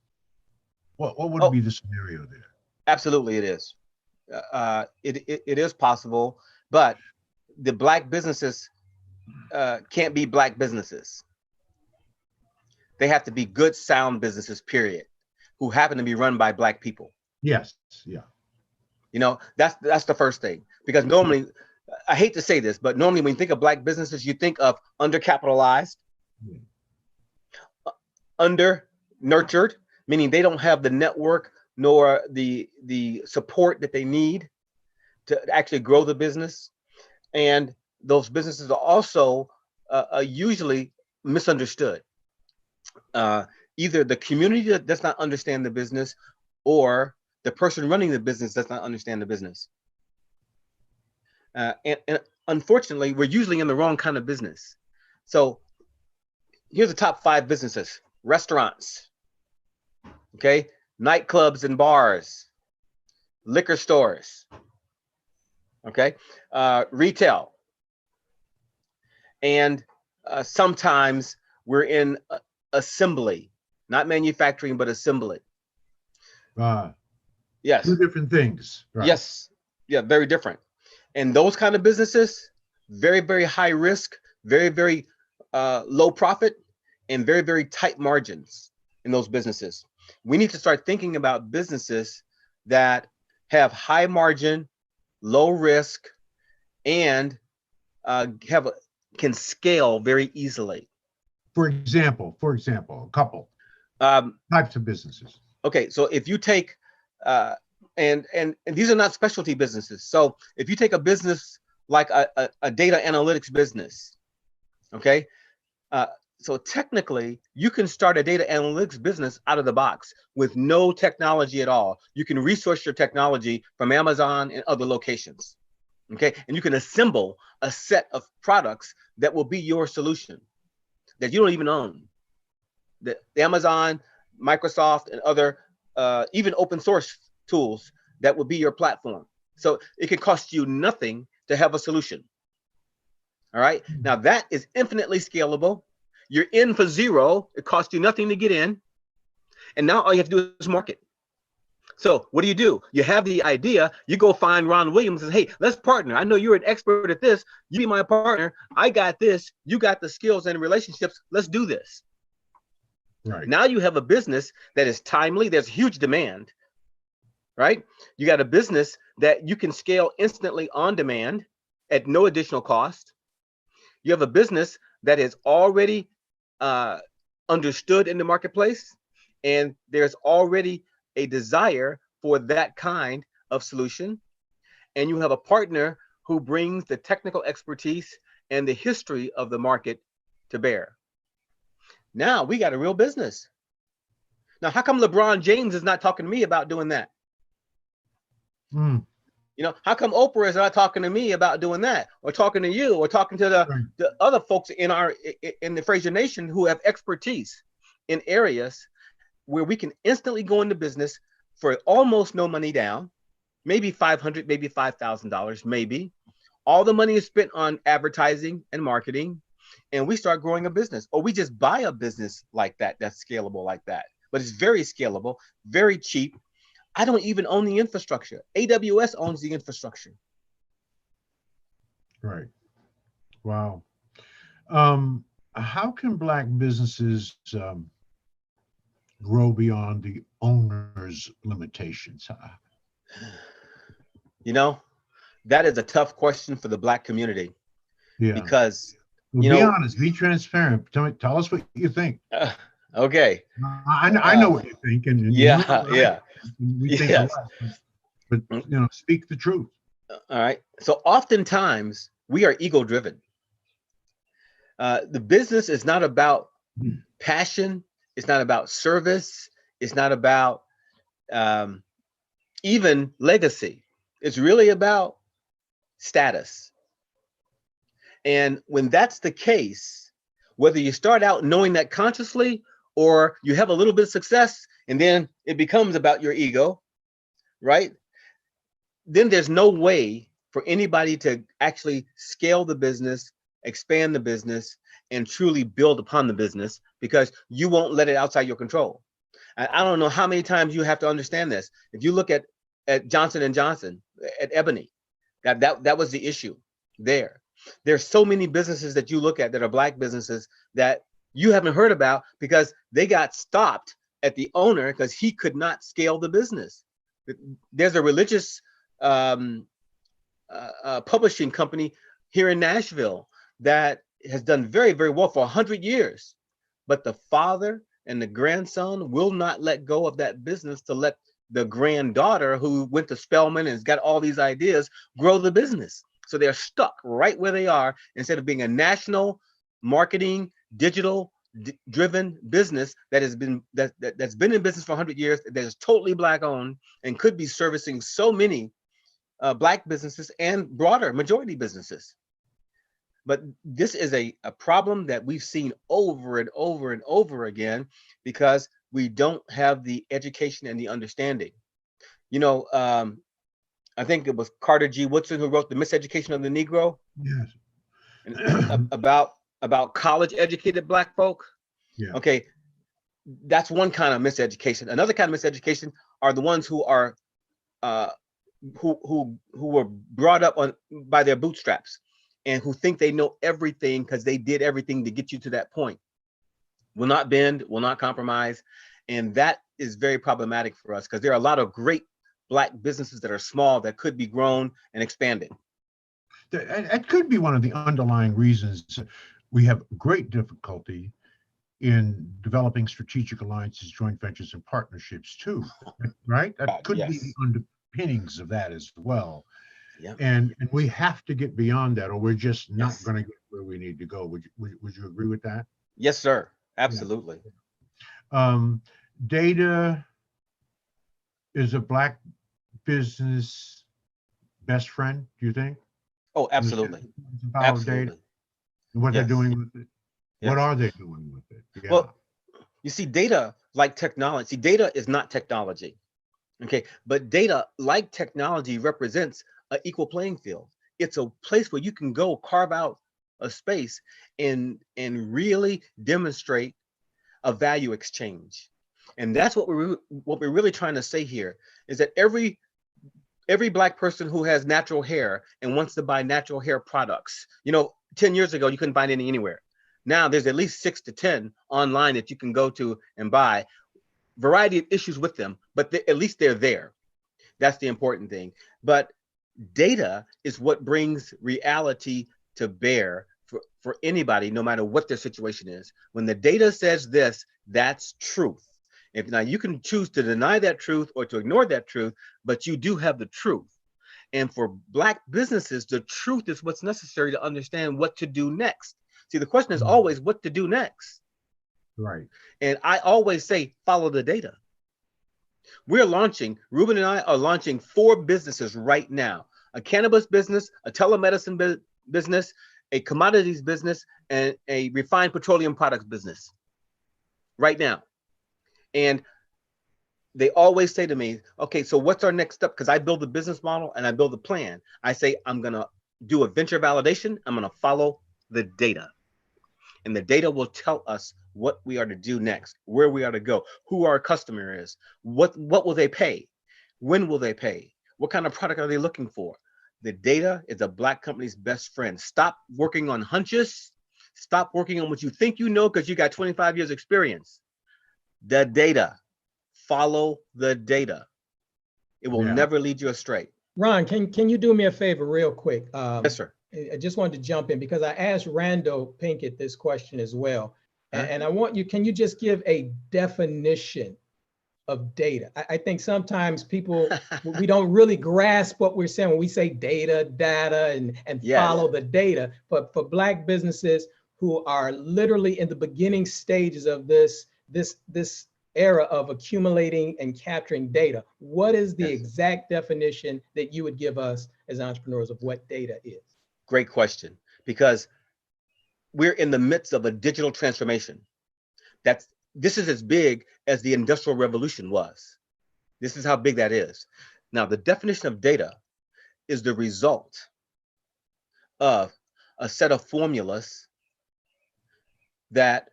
[SPEAKER 2] What would be the scenario there?
[SPEAKER 3] Absolutely, it is. It is possible, but the Black businesses can't be Black businesses. They have to be good, sound businesses, period, who happen to be run by Black people.
[SPEAKER 2] Yes. Yeah.
[SPEAKER 3] You know, that's the first thing. Because normally, I hate to say this, but normally when you think of Black businesses, you think of undercapitalized, under nurtured, meaning they don't have the network nor the support that they need to actually grow the business. And those businesses are also usually misunderstood. Either the community does not understand the business, or the person running the business does not understand the business. And unfortunately, we're usually in the wrong kind of business. So here's the top 5 businesses: restaurants, okay, nightclubs and bars, liquor stores, okay, retail, and sometimes we're in assembly, not manufacturing, but assembly. Yes.
[SPEAKER 2] 2 different things. Right.
[SPEAKER 3] Yes. Yeah, very different. And those kind of businesses, very, very high risk, very, very low profit, and very, very tight margins in those businesses. We need to start thinking about businesses that have high margin, low risk, and can scale very easily.
[SPEAKER 2] For example, a couple types of businesses.
[SPEAKER 3] Okay, so if you take and these are not specialty businesses. So if you take a business like a data analytics business, okay, so technically you can start a data analytics business out of the box with no technology at all. You can resource your technology from Amazon and other locations, okay, and you can assemble a set of products that will be your solution that you don't even own. The Amazon, Microsoft, and other even open source tools that will be your platform. So it can cost you nothing to have a solution. All right. Now that is infinitely scalable. You're in for zero. It costs you nothing to get in. And now all you have to do is market. So what do? You have the idea. You go find Ron Williams and say, hey, let's partner. I know you're an expert at this. You be my partner. I got this. You got the skills and relationships. Let's do this.
[SPEAKER 2] Right.
[SPEAKER 3] Now you have a business that is timely. There's huge demand, right? You got a business that you can scale instantly on demand at no additional cost. You have a business that is already understood in the marketplace, and there's already a desire for that kind of solution. And you have a partner who brings the technical expertise and the history of the market to bear. Now we got a real business. Now, how come LeBron James is not talking to me about doing that? You know, how come Oprah is not talking to me about doing that, or talking to you, or talking to the other folks in the Fraser Nation who have expertise in areas where we can instantly go into business for almost no money down, maybe $500, maybe $5,000, maybe. All the money is spent on advertising and marketing, and we start growing a business, or we just buy a business like that, that's scalable like that. But it's very scalable, very cheap. I don't even own the infrastructure. AWS owns the infrastructure.
[SPEAKER 2] Right. Wow. How can Black businesses grow beyond the owner's limitations?
[SPEAKER 3] You know, that is a tough question for the Black community.
[SPEAKER 2] Yeah.
[SPEAKER 3] Because,
[SPEAKER 2] well, be honest, be transparent. Tell us what you think.
[SPEAKER 3] Okay.
[SPEAKER 2] I know what you think, and
[SPEAKER 3] yeah.
[SPEAKER 2] We think a lot, but you know, speak the truth.
[SPEAKER 3] All right. So oftentimes we are ego-driven. The business is not about passion. It's not about service. It's not about even legacy. It's really about status. And when that's the case, whether you start out knowing that consciously or you have a little bit of success and then it becomes about your ego, right? Then there's no way for anybody to actually scale the business, expand the business, and truly build upon the business, because you won't let it outside your control. I don't know how many times you have to understand this. If you look at Johnson and Johnson, at Ebony, that was the issue there. There's so many businesses that you look at that are Black businesses that you haven't heard about because they got stopped at the owner because he could not scale the business. There's a religious publishing company here in Nashville that has done very, very well for 100 years, but the father and the grandson will not let go of that business to let the granddaughter, who went to Spelman and has got all these ideas, grow the business. So they're stuck right where they are. Instead of being a national marketing, digital driven business that has been that's been in business for 100 years, that is totally Black owned and could be servicing so many Black businesses and broader majority businesses. But this is a problem that we've seen over and over and over again because we don't have the education and the understanding. You know, I think it was Carter G. Woodson who wrote The Miseducation of the Negro.
[SPEAKER 2] Yes.
[SPEAKER 3] And about college educated Black folk.
[SPEAKER 2] Yeah.
[SPEAKER 3] Okay, that's one kind of miseducation. Another kind of miseducation are the ones who are who were brought up by their bootstraps and who think they know everything because they did everything to get you to that point. Will not bend, will not compromise. And that is very problematic for us because there are a lot of great Black businesses that are small that could be grown and expanded.
[SPEAKER 2] That could be one of the underlying reasons we have great difficulty in developing strategic alliances, joint ventures, and partnerships too, right? That could
[SPEAKER 3] yes.
[SPEAKER 2] be the underpinnings of that as well.
[SPEAKER 3] Yeah.
[SPEAKER 2] And we have to get beyond that, or we're just not
[SPEAKER 3] Yes.
[SPEAKER 2] going to get where we need to go. Would you agree with that?
[SPEAKER 3] Yes, sir. Absolutely.
[SPEAKER 2] Data is a Black business best friend, do you think?
[SPEAKER 3] Oh, absolutely.
[SPEAKER 2] The power of data,
[SPEAKER 3] Absolutely.
[SPEAKER 2] and what
[SPEAKER 3] Yes.
[SPEAKER 2] they're doing with it.
[SPEAKER 3] Yes.
[SPEAKER 2] What are they doing with it? Yeah.
[SPEAKER 3] Well, you see, data like technology, data is not technology. Okay, but data like technology represents an equal playing field. It's a place where you can go carve out a space and really demonstrate a value exchange. And that's what we're really trying to say here is that every Black person who has natural hair and wants to buy natural hair products, 10 years ago, you couldn't find any anywhere. Now there's at least 6 to 10 online that you can go to and buy. Variety of issues with them, but at least they're there. That's the important thing. But data is what brings reality to bear for anybody, no matter what their situation is. When the data says this, that's truth. If now you can choose to deny that truth or to ignore that truth, but you do have the truth. And for Black businesses, the truth is what's necessary to understand what to do next. See, the question is always what to do next.
[SPEAKER 2] Right.
[SPEAKER 3] And I always say, follow the data. Ruben and I are launching 4 businesses right now: a cannabis business, a telemedicine business, a commodities business, and a refined petroleum products business right now. And they always say to me, okay, so what's our next step? Because I build a business model and I build a plan. I say, I'm going to do a venture validation. I'm going to follow the data. And the data will tell us what we are to do next, where we are to go, who our customer is, what will they pay, when will they pay, what kind of product are they looking for. The data is a Black company's best friend. Stop working on hunches. Stop working on what you think you know because you got 25 years experience. The data. Follow the data. It will never lead you astray.
[SPEAKER 1] Ron, can you do me a favor real quick?
[SPEAKER 3] Yes, sir.
[SPEAKER 1] I just wanted to jump in because I asked Randall Pinkett this question as well. And I want you, can you just give a definition of data? I think sometimes people, we don't really grasp what we're saying when we say data and follow the data. But for Black businesses who are literally in the beginning stages of this era of accumulating and capturing data, what is the exact definition that you would give us as entrepreneurs of what data is?
[SPEAKER 3] Great question, because we're in the midst of a digital transformation. That's this is as big as the Industrial Revolution was. This is how big that is. Now, the definition of data is the result of a set of formulas that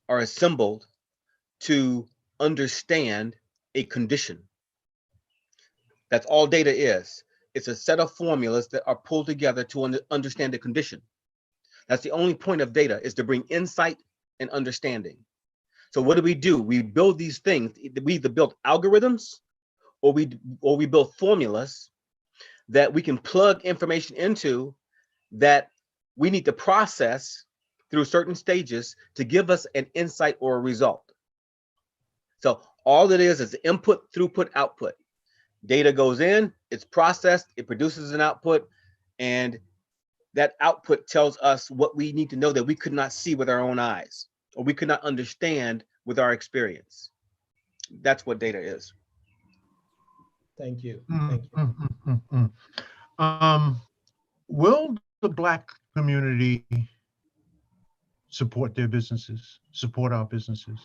[SPEAKER 3] are assembled to understand a condition. That's all data is. It's a set of formulas that are pulled together to understand a condition. That's the only point of data, is to bring insight and understanding. So what do? We build these things. We either build algorithms or we build formulas that we can plug information into that we need to process through certain stages to give us an insight or a result. So all it is input, throughput, output. Data goes in, it's processed, it produces an output, and that output tells us what we need to know that we could not see with our own eyes, or we could not understand with our experience. That's what data is.
[SPEAKER 1] Thank you.
[SPEAKER 2] Mm,
[SPEAKER 1] Thank you.
[SPEAKER 2] mm, mm, mm, will the Black community support their businesses, support our businesses?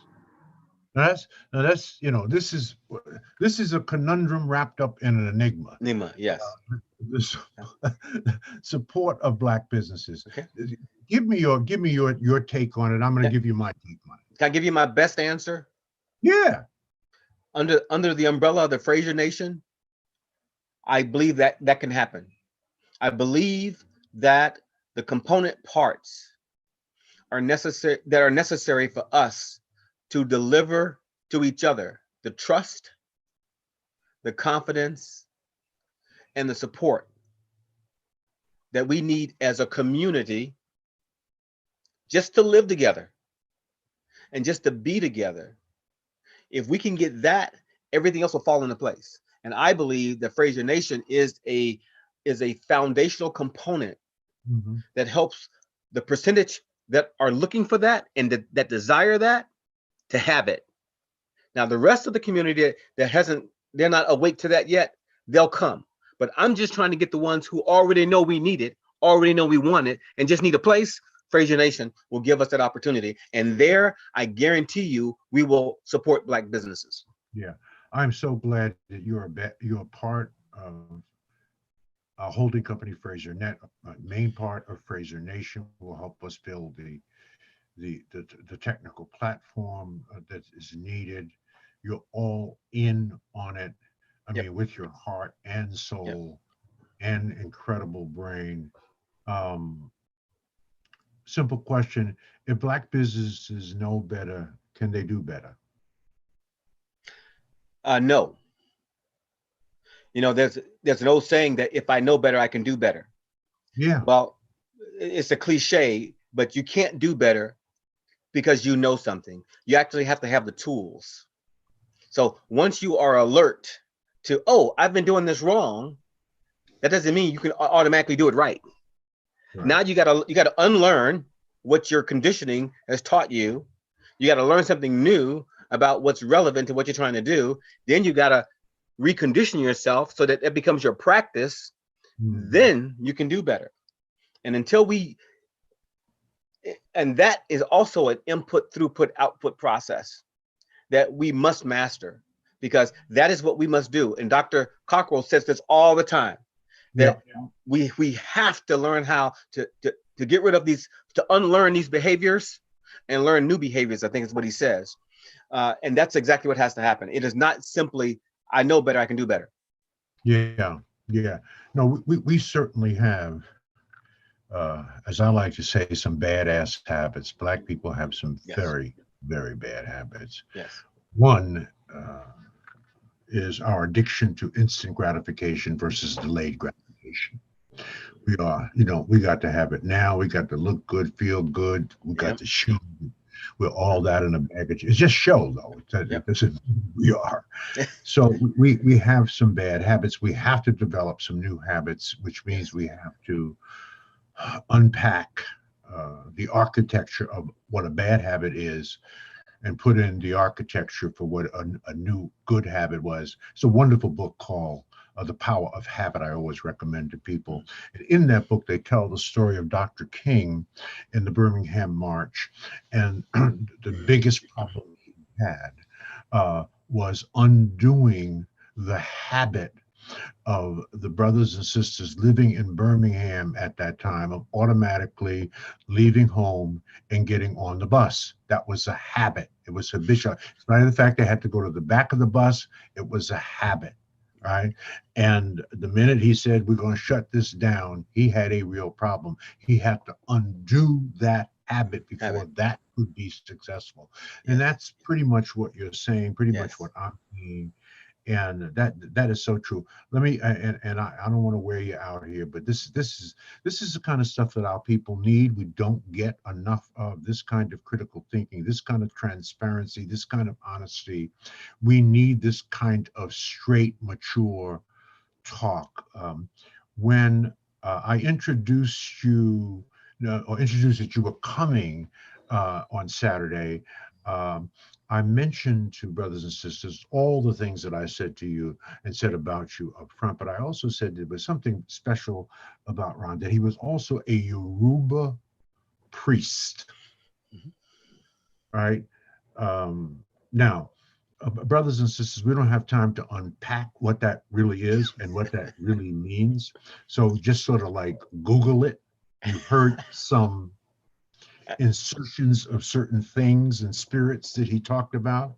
[SPEAKER 2] Now that's this is a conundrum wrapped up in an enigma.
[SPEAKER 3] Nima, yes.
[SPEAKER 2] The support of Black businesses.
[SPEAKER 3] Okay.
[SPEAKER 2] Give me your take on it. I'm going to give you my take on it.
[SPEAKER 3] Can I give you my best answer?
[SPEAKER 2] Yeah.
[SPEAKER 3] Under the umbrella of the Fraser Nation, I believe that can happen. I believe that the component parts are necessary for us to deliver to each other the trust, the confidence, and the support that we need as a community just to live together and just to be together. If we can get that, everything else will fall into place. And I believe the Fraser Nation is a foundational component that helps the percentage that are looking for that and that desire that to have it. Now, the rest of the community they're not awake to that yet, they'll come. But I'm just trying to get the ones who already know we need it, already know we want it, and just need a place. Fraser Nation will give us that opportunity. And there, I guarantee you, we will support Black businesses.
[SPEAKER 2] Yeah, I'm so glad that you're a part of a holding company, Fraser Net, a main part of Fraser Nation, will help us build the technical platform that is needed. You're all in on it. I mean, with your heart and soul and incredible brain. Simple question: if Black businesses know better, can they do better?
[SPEAKER 3] No. There's an old saying that if I know better, I can do better.
[SPEAKER 2] Yeah.
[SPEAKER 3] Well, it's a cliche, but you can't do better because you know something. You actually have to have the tools. So once you are alert to, oh, I've been doing this wrong, that doesn't mean you can automatically do it right. Now you gotta unlearn what your conditioning has taught you. You gotta learn something new about what's relevant to what you're trying to do. Then you gotta recondition yourself so that it becomes your practice. Then you can do better. And and that is also an input, throughput, output process that we must master, because that is what we must do. And Dr. Cockrell says this all the time, that we have to learn how to get rid of these, to unlearn these behaviors and learn new behaviors, I think is what he says. And that's exactly what has to happen. It is not simply, I know better, I can do better.
[SPEAKER 2] Yeah. No, we certainly have, as I like to say, some badass habits. Black people have some very, very bad habits.
[SPEAKER 3] Yes.
[SPEAKER 2] One is our addiction to instant gratification versus delayed gratification. We got to have it now. We got to look good, feel good. We got to show. We're all that in a baggage. It's just show, though. This is who we are. So we have some bad habits. We have to develop some new habits, which means we have to unpack the architecture of what a bad habit is and put in the architecture for what a new good habit was. It's a wonderful book called The Power of Habit, I always recommend to people. And in that book, they tell the story of Dr. King in the Birmingham March. And the biggest problem he had was undoing the habit of the brothers and sisters living in Birmingham at that time of automatically leaving home and getting on the bus. That was a habit. It was habitual. It's not the fact they had to go to the back of the bus. It was a habit, right? And the minute he said, we're going to shut this down, he had a real problem. He had to undo that habit before that could be successful. And that's pretty much what you're saying, pretty much what I'm saying. And that is so true. Let me and I don't want to wear you out here, but this is the kind of stuff that our people need. We don't get enough of this kind of critical thinking, this kind of transparency, this kind of honesty. We need this kind of straight, mature talk. When I introduced you, or introduced that you were coming on Saturday, I mentioned to brothers and sisters all the things that I said to you and said about you up front, but I also said there was something special about Ron, that he was also a Yoruba priest, right? Now, brothers and sisters, we don't have time to unpack what that really is and what that really means. So just sort of like Google it. You heard some insertions of certain things and spirits that he talked about.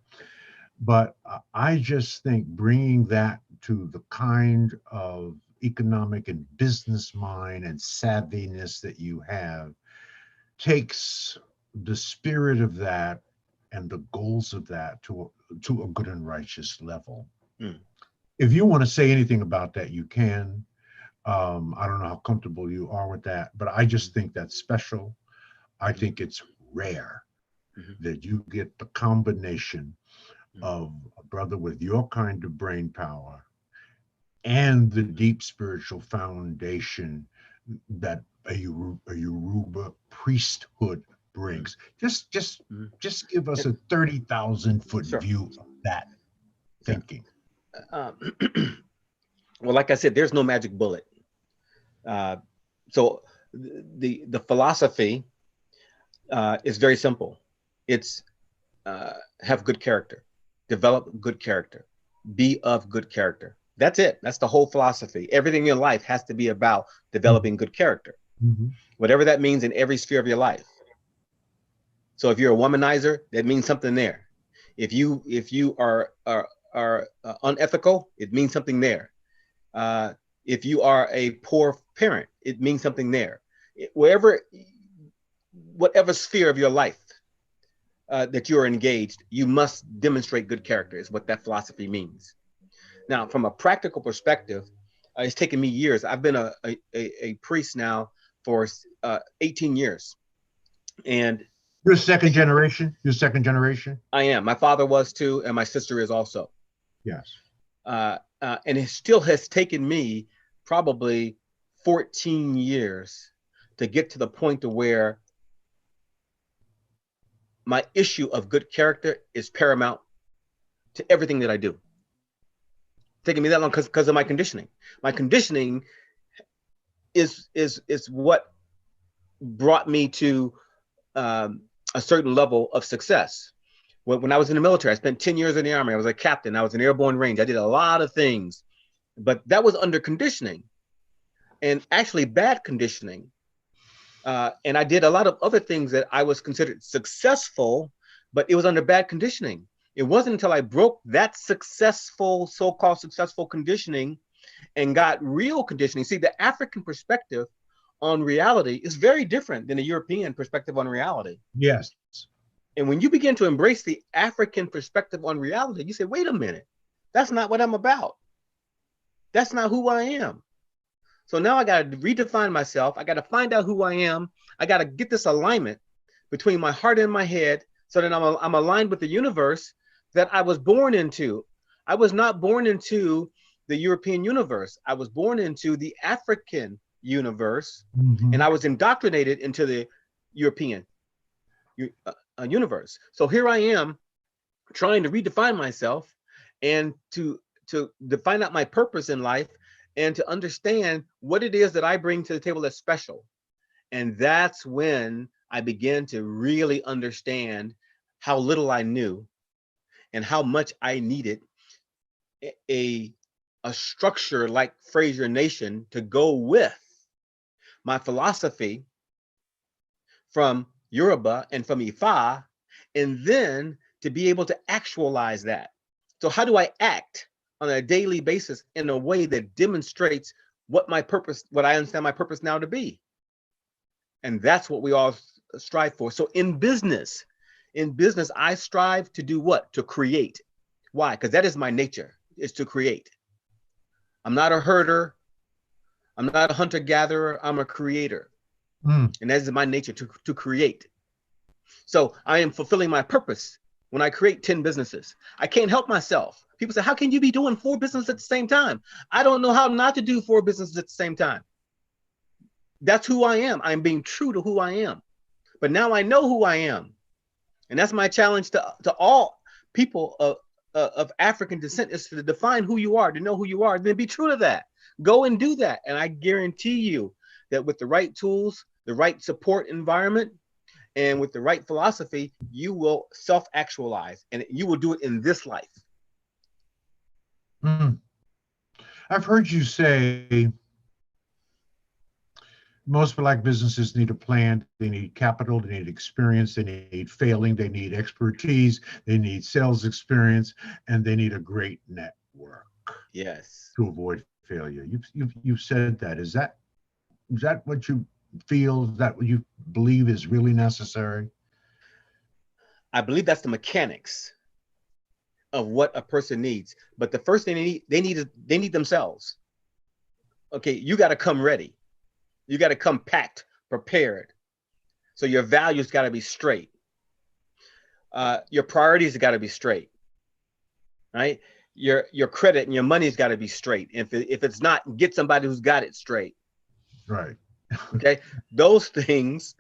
[SPEAKER 2] But I just think bringing that to the kind of economic and business mind and savviness that you have takes the spirit of that and the goals of that to a good and righteous level. If you want to say anything about that, you can. I don't know how comfortable you are with that, but I just think that's special. I think it's rare that you get the combination of a brother with your kind of brain power and the deep spiritual foundation that a Yoruba priesthood brings. Just give us a 30,000-foot view of that thinking.
[SPEAKER 3] Well, like I said, there's no magic bullet. So the philosophy is very simple. It's have good character, develop good character, be of good character. That's it. That's the whole philosophy. Everything in your life has to be about developing good character, whatever that means in every sphere of your life. So if you're a womanizer, that means something there. If you are unethical, it means something there. If you are a poor parent, it means something there. Whatever sphere of your life that you're engaged, you must demonstrate good character, is what that philosophy means. Now, from a practical perspective, it's taken me years. I've been a priest now for 18 years. And
[SPEAKER 2] you're second generation? You're second generation?
[SPEAKER 3] I am. My father was too, and my sister is also.
[SPEAKER 2] Yes.
[SPEAKER 3] And it still has taken me probably 14 years to get to the point to where my issue of good character is paramount to everything that I do. It's taking me that long because of my conditioning. My conditioning is what brought me to a certain level of success. When I was in the military, I spent 10 years in the Army. I was a captain. I was in airborne range. I did a lot of things, but that was under conditioning, and actually bad conditioning. And I did a lot of other things that I was considered successful, but it was under bad conditioning. It wasn't until I broke that so-called successful conditioning and got real conditioning. See, the African perspective on reality is very different than the European perspective on reality.
[SPEAKER 2] Yes.
[SPEAKER 3] And when you begin to embrace the African perspective on reality, you say, wait a minute, that's not what I'm about. That's not who I am. So now I got to redefine myself. I got to find out who I am. I got to get this alignment between my heart and my head so that I'm aligned with the universe that I was born into. I was not born into the European universe. I was born into the African universe, and I was indoctrinated into the European universe. So here I am trying to redefine myself and to find out my purpose in life and to understand what it is that I bring to the table that's special. And that's when I began to really understand how little I knew and how much I needed a structure like Fraser Nation to go with my philosophy from Yoruba and from Ifa, and then to be able to actualize that. So how do I act on a daily basis in a way that demonstrates what my purpose, what I understand my purpose now to be? And that's what we all strive for. So in business, I strive to do what? To create. Why? Because that is my nature, is to create. I'm not a herder. I'm not a hunter-gatherer. I'm a creator. And that is my nature, to create. So I am fulfilling my purpose when I create 10 businesses. I can't help myself. People say, how can you be doing 4 businesses at the same time? I don't know how not to do 4 businesses at the same time. That's who I am. I'm being true to who I am. But now I know who I am. And that's my challenge to all people of African descent, is to define who you are, to know who you are, then be true to that. Go and do that. And I guarantee you that with the right tools, the right support environment, and with the right philosophy, you will self-actualize, and you will do it in this life.
[SPEAKER 2] I've heard you say most Black businesses need a plan. They need capital, they need experience, they need failing, they need expertise, they need sales experience, and they need a great network.
[SPEAKER 3] Yes.
[SPEAKER 2] To avoid failure. You've said that. Is that what you feel? Is that what you believe is really necessary?
[SPEAKER 3] I believe that's the mechanics of what a person needs. But the first thing they need themselves. Okay, you got to come ready. You got to come packed, prepared. So your values got to be straight. Your priorities got to be straight, right? Your credit and your money's got to be straight. If it's not, get somebody who's got it straight.
[SPEAKER 2] Right.
[SPEAKER 3] Okay. Those things,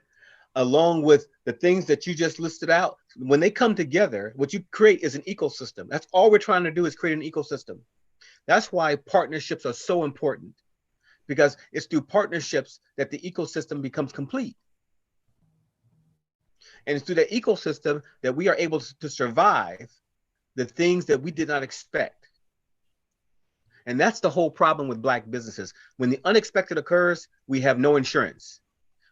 [SPEAKER 3] along with the things that you just listed out, when they come together, what you create is an ecosystem. That's all we're trying to do, is create an ecosystem. That's why partnerships are so important, because it's through partnerships that the ecosystem becomes complete. And it's through that ecosystem that we are able to survive the things that we did not expect. And that's the whole problem with Black businesses. When the unexpected occurs, we have no insurance.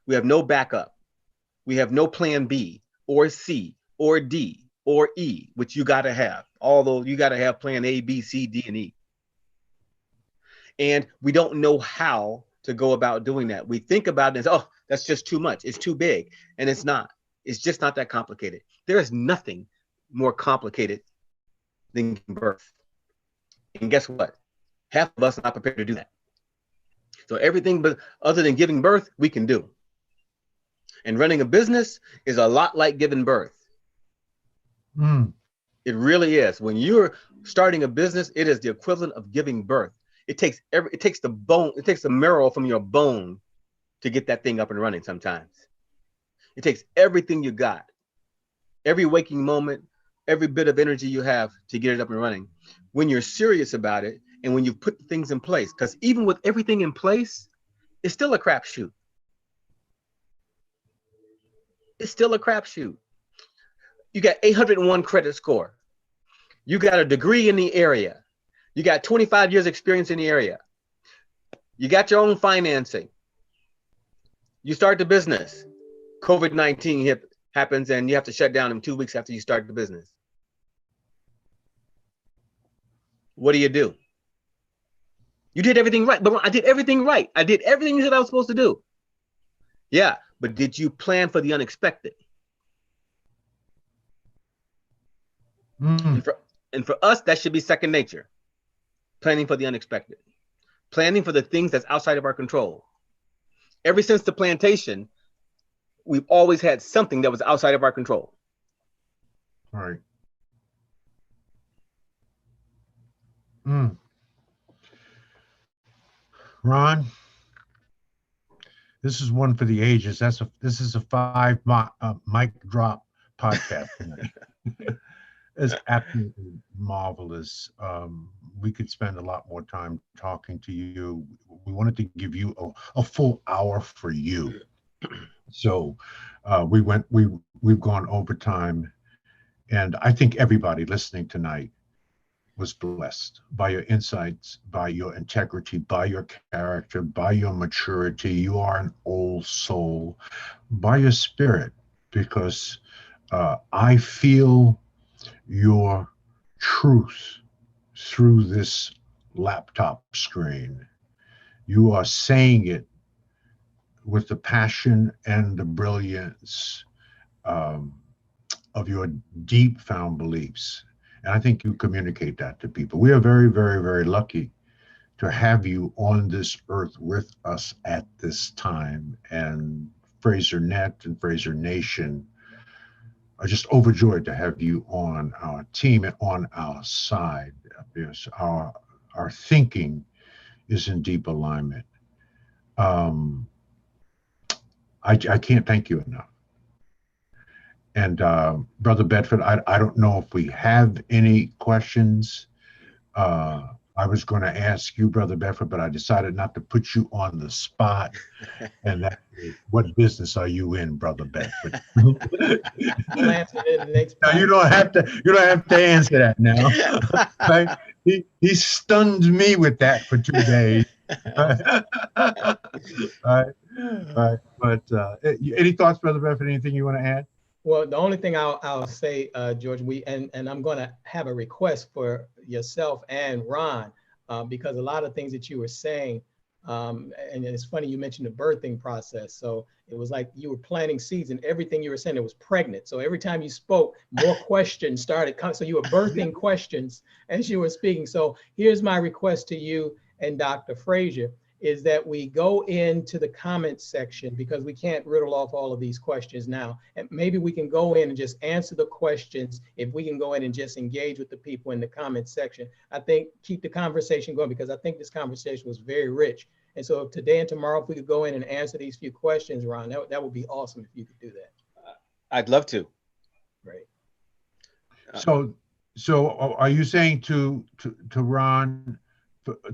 [SPEAKER 3] We have no backup. We have no plan B or C or D or E, which you got to have. Although you got to have plan A, B, C, D, and E. And we don't know how to go about doing that. We think about it as, oh, that's just too much. It's too big. And it's not. It's just not that complicated. There is nothing more complicated than birth. And guess what? Half of us are not prepared to do that. So everything but other than giving birth, we can do. And running a business is a lot like giving birth. It really is. When you're starting a business, it is the equivalent of giving birth. It takes the bone, it takes the marrow from your bone to get that thing up and running sometimes. It takes everything you got, every waking moment, every bit of energy you have to get it up and running. When you're serious about it and when you put things in place, because even with everything in place, it's still a crapshoot. It's still a crapshoot. You got 801 credit score. You got a degree in the area. You got 25 years experience in the area. You got your own financing. You start the business. COVID-19 happens and you have to shut down in 2 weeks after you start the business. What do? You did everything right. But I did everything right. I did everything that I was supposed to do. Yeah, but did you plan for the unexpected? And for us, that should be second nature. Planning for the unexpected. Planning for the things that's outside of our control. Ever since the plantation, we've always had something that was outside of our control.
[SPEAKER 2] Right. Ron, this is one for the ages. This is a 5 mic drop podcast. It's absolutely marvelous. We could spend a lot more time talking to you. We wanted to give you a full hour for you. So we've gone overtime, and I think everybody listening tonight was blessed by your insights, by your integrity, by your character, by your maturity. You are an old soul, by your spirit, because I feel your truth through this laptop screen. You are saying it with the passion and the brilliance um, of your deep found beliefs. And I think you communicate that to people. We are very, very, very lucky to have you on this earth with us at this time. And Fraser Net and Fraser Nation are just overjoyed to have you on our team and on our side. Because our thinking is in deep alignment. Um, I can't thank you enough. And Brother Bedford, I don't know if we have any questions. I was going to ask you, Brother Bedford, but I decided not to put you on the spot. And that is, what business are you in, Brother Bedford?
[SPEAKER 1] I'll answer it in the next
[SPEAKER 2] Now you don't have to. You don't have to answer that now. Right? He stunned me with that for 2 days. Right? Right. But any thoughts, Brother Bedford? Anything you want to add?
[SPEAKER 1] Well, the only thing I'll say, George, and I'm going to have a request for yourself and Ron, because a lot of things that you were saying, and it's funny you mentioned the birthing process. So it was like you were planting seeds, and everything you were saying, it was pregnant. So every time you spoke, more questions started coming. So you were birthing questions as you were speaking. So here's my request to you and Dr. Fraser, is that we go into the comments section, because we can't riddle off all of these questions now. And maybe we can go in and just answer the questions. If we can go in and just engage with the people in the comments section, I think keep the conversation going, because I think this conversation was very rich. And so today and tomorrow, if we could go in and answer these few questions, Ron, that would be awesome if you could do that.
[SPEAKER 3] I'd love to.
[SPEAKER 1] Great.
[SPEAKER 2] So are you saying to Ron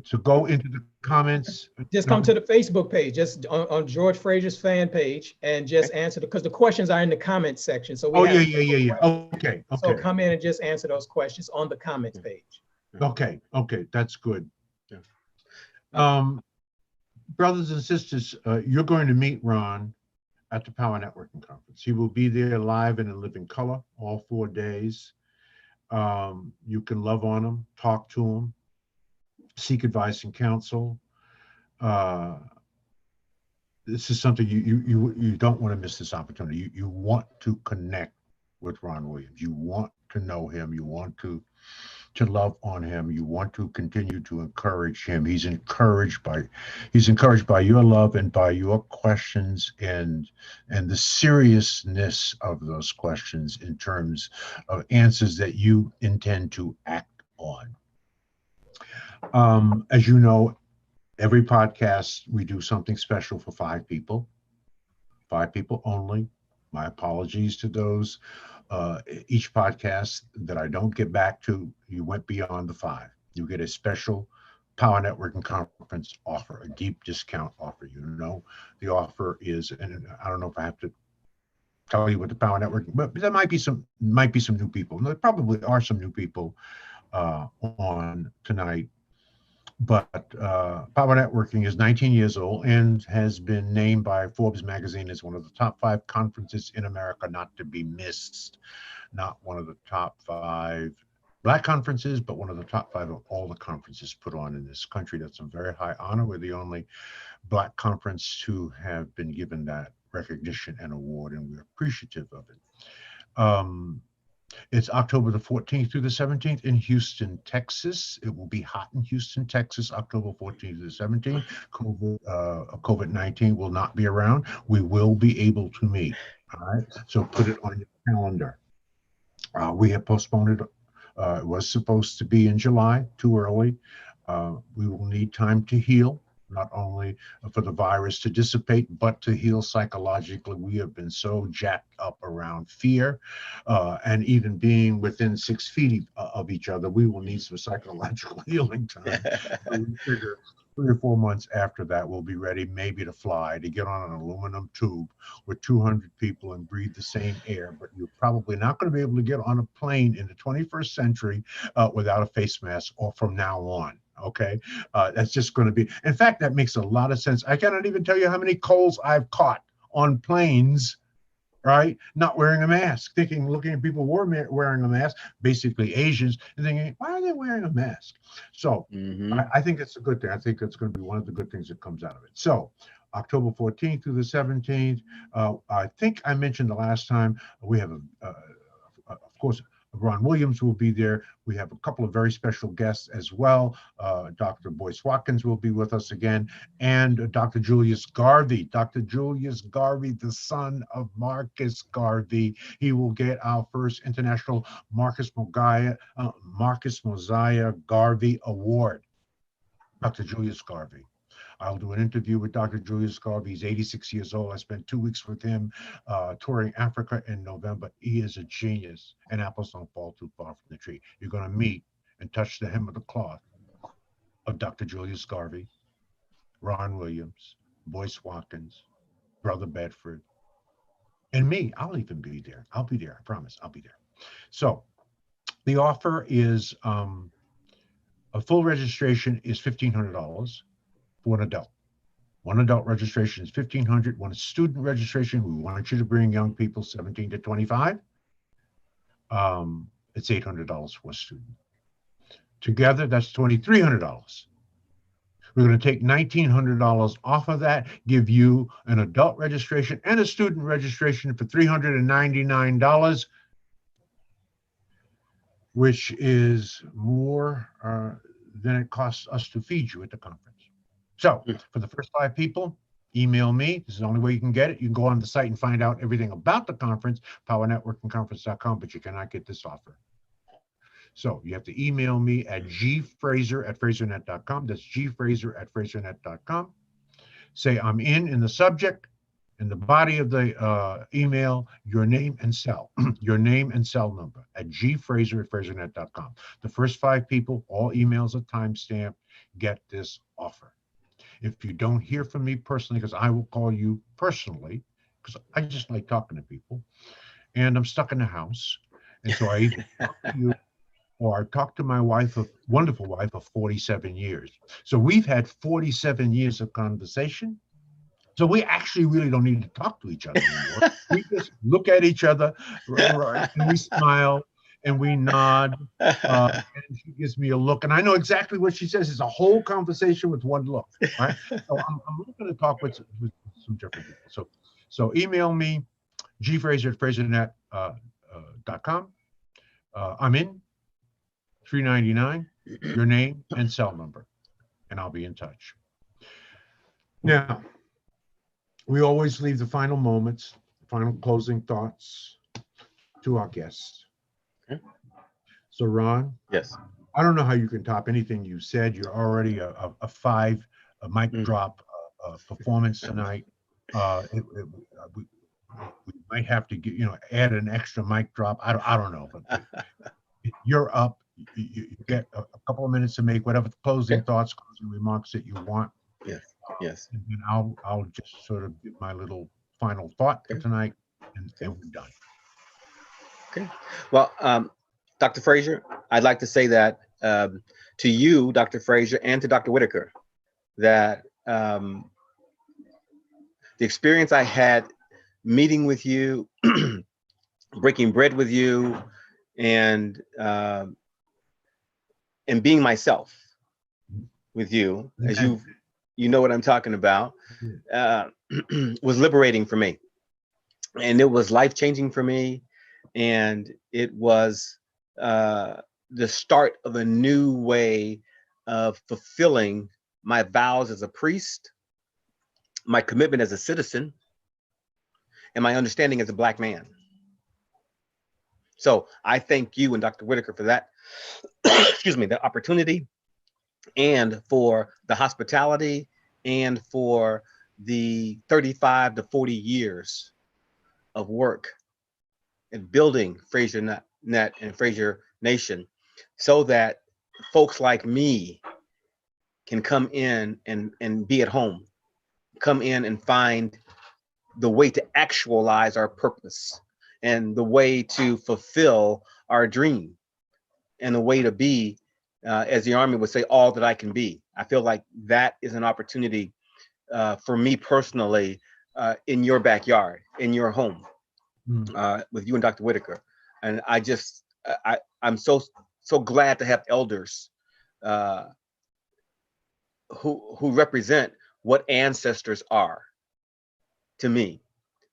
[SPEAKER 2] to go into the comments?
[SPEAKER 1] Just come to the Facebook page, just on George Fraser's fan page, and just answer because the questions are in the comments section. So we
[SPEAKER 2] yeah. Okay.
[SPEAKER 1] So come in and just answer those questions on the comments page.
[SPEAKER 2] Okay, that's good.
[SPEAKER 3] Yeah.
[SPEAKER 2] Brothers and sisters, you're going to meet Ron at the Power Networking Conference. He will be there live and in living color all 4 days. You can love on him, talk to him, seek advice and counsel. This is something you don't want to miss this opportunity. You want to connect with Ron Williams. You want to know him. You want to love on him. You want to continue to encourage him. He's encouraged by your love and by your questions and the seriousness of those questions in terms of answers that you intend to act on. As you know, every podcast we do something special for 5 people only. My apologies to those each podcast that I don't get back to. You went beyond the 5. You get a special Power Networking Conference offer, a deep discount offer. You know, the offer is, and I don't know if I have to tell you what the Power Networking, but there might be some new people. And there probably are some new people on tonight. But Power Networking is 19 years old and has been named by Forbes magazine as one of the top 5 conferences in America not to be missed. Not one of the top 5 Black conferences, but one of the top 5 of all the conferences put on in this country. That's a very high honor. We're the only Black conference to have been given that recognition and award, and we're appreciative of it. It's October the 14th through the 17th in Houston, Texas. It will be hot in Houston, Texas, October 14th to the 17th. COVID-19 will not be around. We will be able to meet. All right. So put it on your calendar. We have postponed it. It was supposed to be in July, too early. We will need time to heal. not only for the virus to dissipate, but to heal psychologically. We have been so jacked up around fear, and even being within 6 feet of each other, we will need some psychological healing time. So we figure 3 or 4 months after that, we'll be ready maybe to fly, to get on an aluminum tube with 200 people and breathe the same air. But you're probably not going to be able to get on a plane in the 21st century without a face mask, or from now on. Okay, that's just going to be. In fact, that makes a lot of sense. I cannot even tell you how many colds I've caught on planes, right? Not wearing a mask, looking at people wearing a mask, basically Asians, and thinking, why are they wearing a mask? So I think it's a good thing. I think it's going to be one of the good things that comes out of it. So October 14th through the 17th, I think I mentioned the last time, we have, of course, Ron Williams will be there. We have a couple of very special guests as well. Dr. Boyce Watkins will be with us again, and Dr. Julius Garvey. Dr. Julius Garvey, the son of Marcus Garvey. He will get our first international Marcus Mosiah Garvey Award. Dr. Julius Garvey. I'll do an interview with Dr. Julius Garvey. He's 86 years old. I spent 2 weeks with him touring Africa in November. He is a genius, and apples don't fall too far from the tree. You're going to meet and touch the hem of the cloth of Dr. Julius Garvey, Ron Williams, Boyce Watkins, Brother Bedford, and me. I'll even be there. I'll be there. I promise. I'll be there. So the offer is a full registration is $1,500. For an adult. One adult registration is $1,500. One student registration, we want you to bring young people 17 to 25. It's $800 for a student. Together, that's $2,300. We're going to take $1,900 off of that, give you an adult registration and a student registration for $399, which is more than it costs us to feed you at the conference. So for the first 5 people, email me. This is the only way you can get it. You can go on the site and find out everything about the conference, powernetworkingconference.com, but you cannot get this offer. So you have to email me at gfraser@frasernet.com. That's gfraser@frasernet.com. Say I'm in the subject, in the body of the email, your name and cell, your name and cell number at gfraser@frasernet.com. The first 5 people, all emails are timestamped, get this offer. If you don't hear from me personally, because I will call you personally, because I just like talking to people, and I'm stuck in the house, and so I either talk to you or I talk to my wife, a wonderful wife of 47 years. So we've had 47 years of conversation. So we actually really don't need to talk to each other anymore. We just look at each other, and we smile, and we nod, and she gives me a look, and I know exactly what she says. It's a whole conversation with one look, right? So I'm looking to talk with some different people. So email me, gfraser@frasernet.com. I'm in, $399, your name and cell number, and I'll be in touch. Now, we always leave the final moments, final closing thoughts to our guests.
[SPEAKER 3] Okay.
[SPEAKER 2] So Ron,
[SPEAKER 3] Yes.
[SPEAKER 2] I don't know how you can top anything you said. You're already a 5 mic drop performance tonight. We might have to add an extra mic drop. I don't know, but you're up. You get a couple of minutes to make whatever closing thoughts, closing remarks that you want.
[SPEAKER 3] Yes.
[SPEAKER 2] And then I'll just sort of give my little final thought for tonight, and we're done.
[SPEAKER 3] Okay. Well, Dr. Fraser, I'd like to say that to you, Dr. Fraser, and to Dr. Whitaker, that the experience I had meeting with you, breaking bread with you, and being myself with you, as you know what I'm talking about, was liberating for me, and it was life-changing for me, and it was the start of a new way of fulfilling my vows as a priest, my commitment as a citizen, and my understanding as a Black man. So I thank you and Dr. Whitaker for that, excuse me, the opportunity, and for the hospitality and for the 35 to 40 years of work in building Fraser Net and Fraser Nation, so that folks like me can come in and be at home, come in and find the way to actualize our purpose and the way to fulfill our dream and the way to be, as the Army would say, all that I can be. I feel like that is an opportunity for me personally, in your backyard, in your home, with you and Dr. Whitaker. And I'm so glad to have elders who represent what ancestors are to me.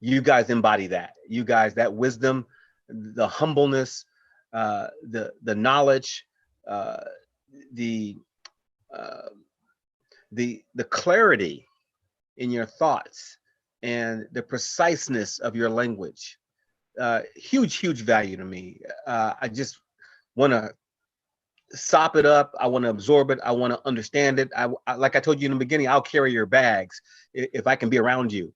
[SPEAKER 3] You guys embody that. You guys, that wisdom, the humbleness, the knowledge, the clarity in your thoughts, and the preciseness of your language. Huge value to me. I just want to sop it up. I want to absorb it. I want to understand it. I like I told you in the beginning, I'll carry your bags if I can be around you.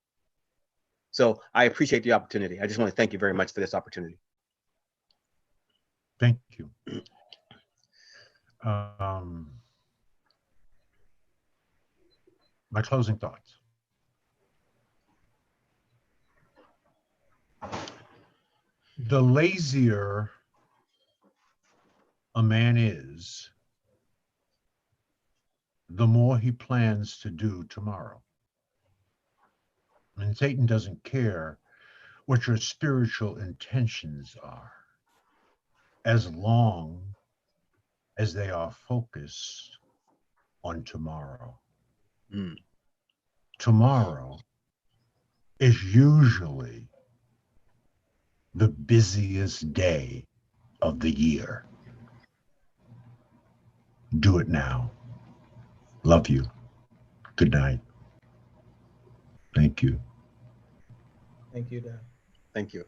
[SPEAKER 3] So I appreciate the opportunity. I just want to thank you very much for this opportunity.
[SPEAKER 2] Thank you. My closing thoughts. The lazier a man is, the more he plans to do tomorrow. And Satan doesn't care what your spiritual intentions are, as long as they are focused on tomorrow. Tomorrow is usually the busiest day of the year. Do it now. Love you. Good night. Thank you.
[SPEAKER 1] Thank you, Dad.
[SPEAKER 3] Thank you.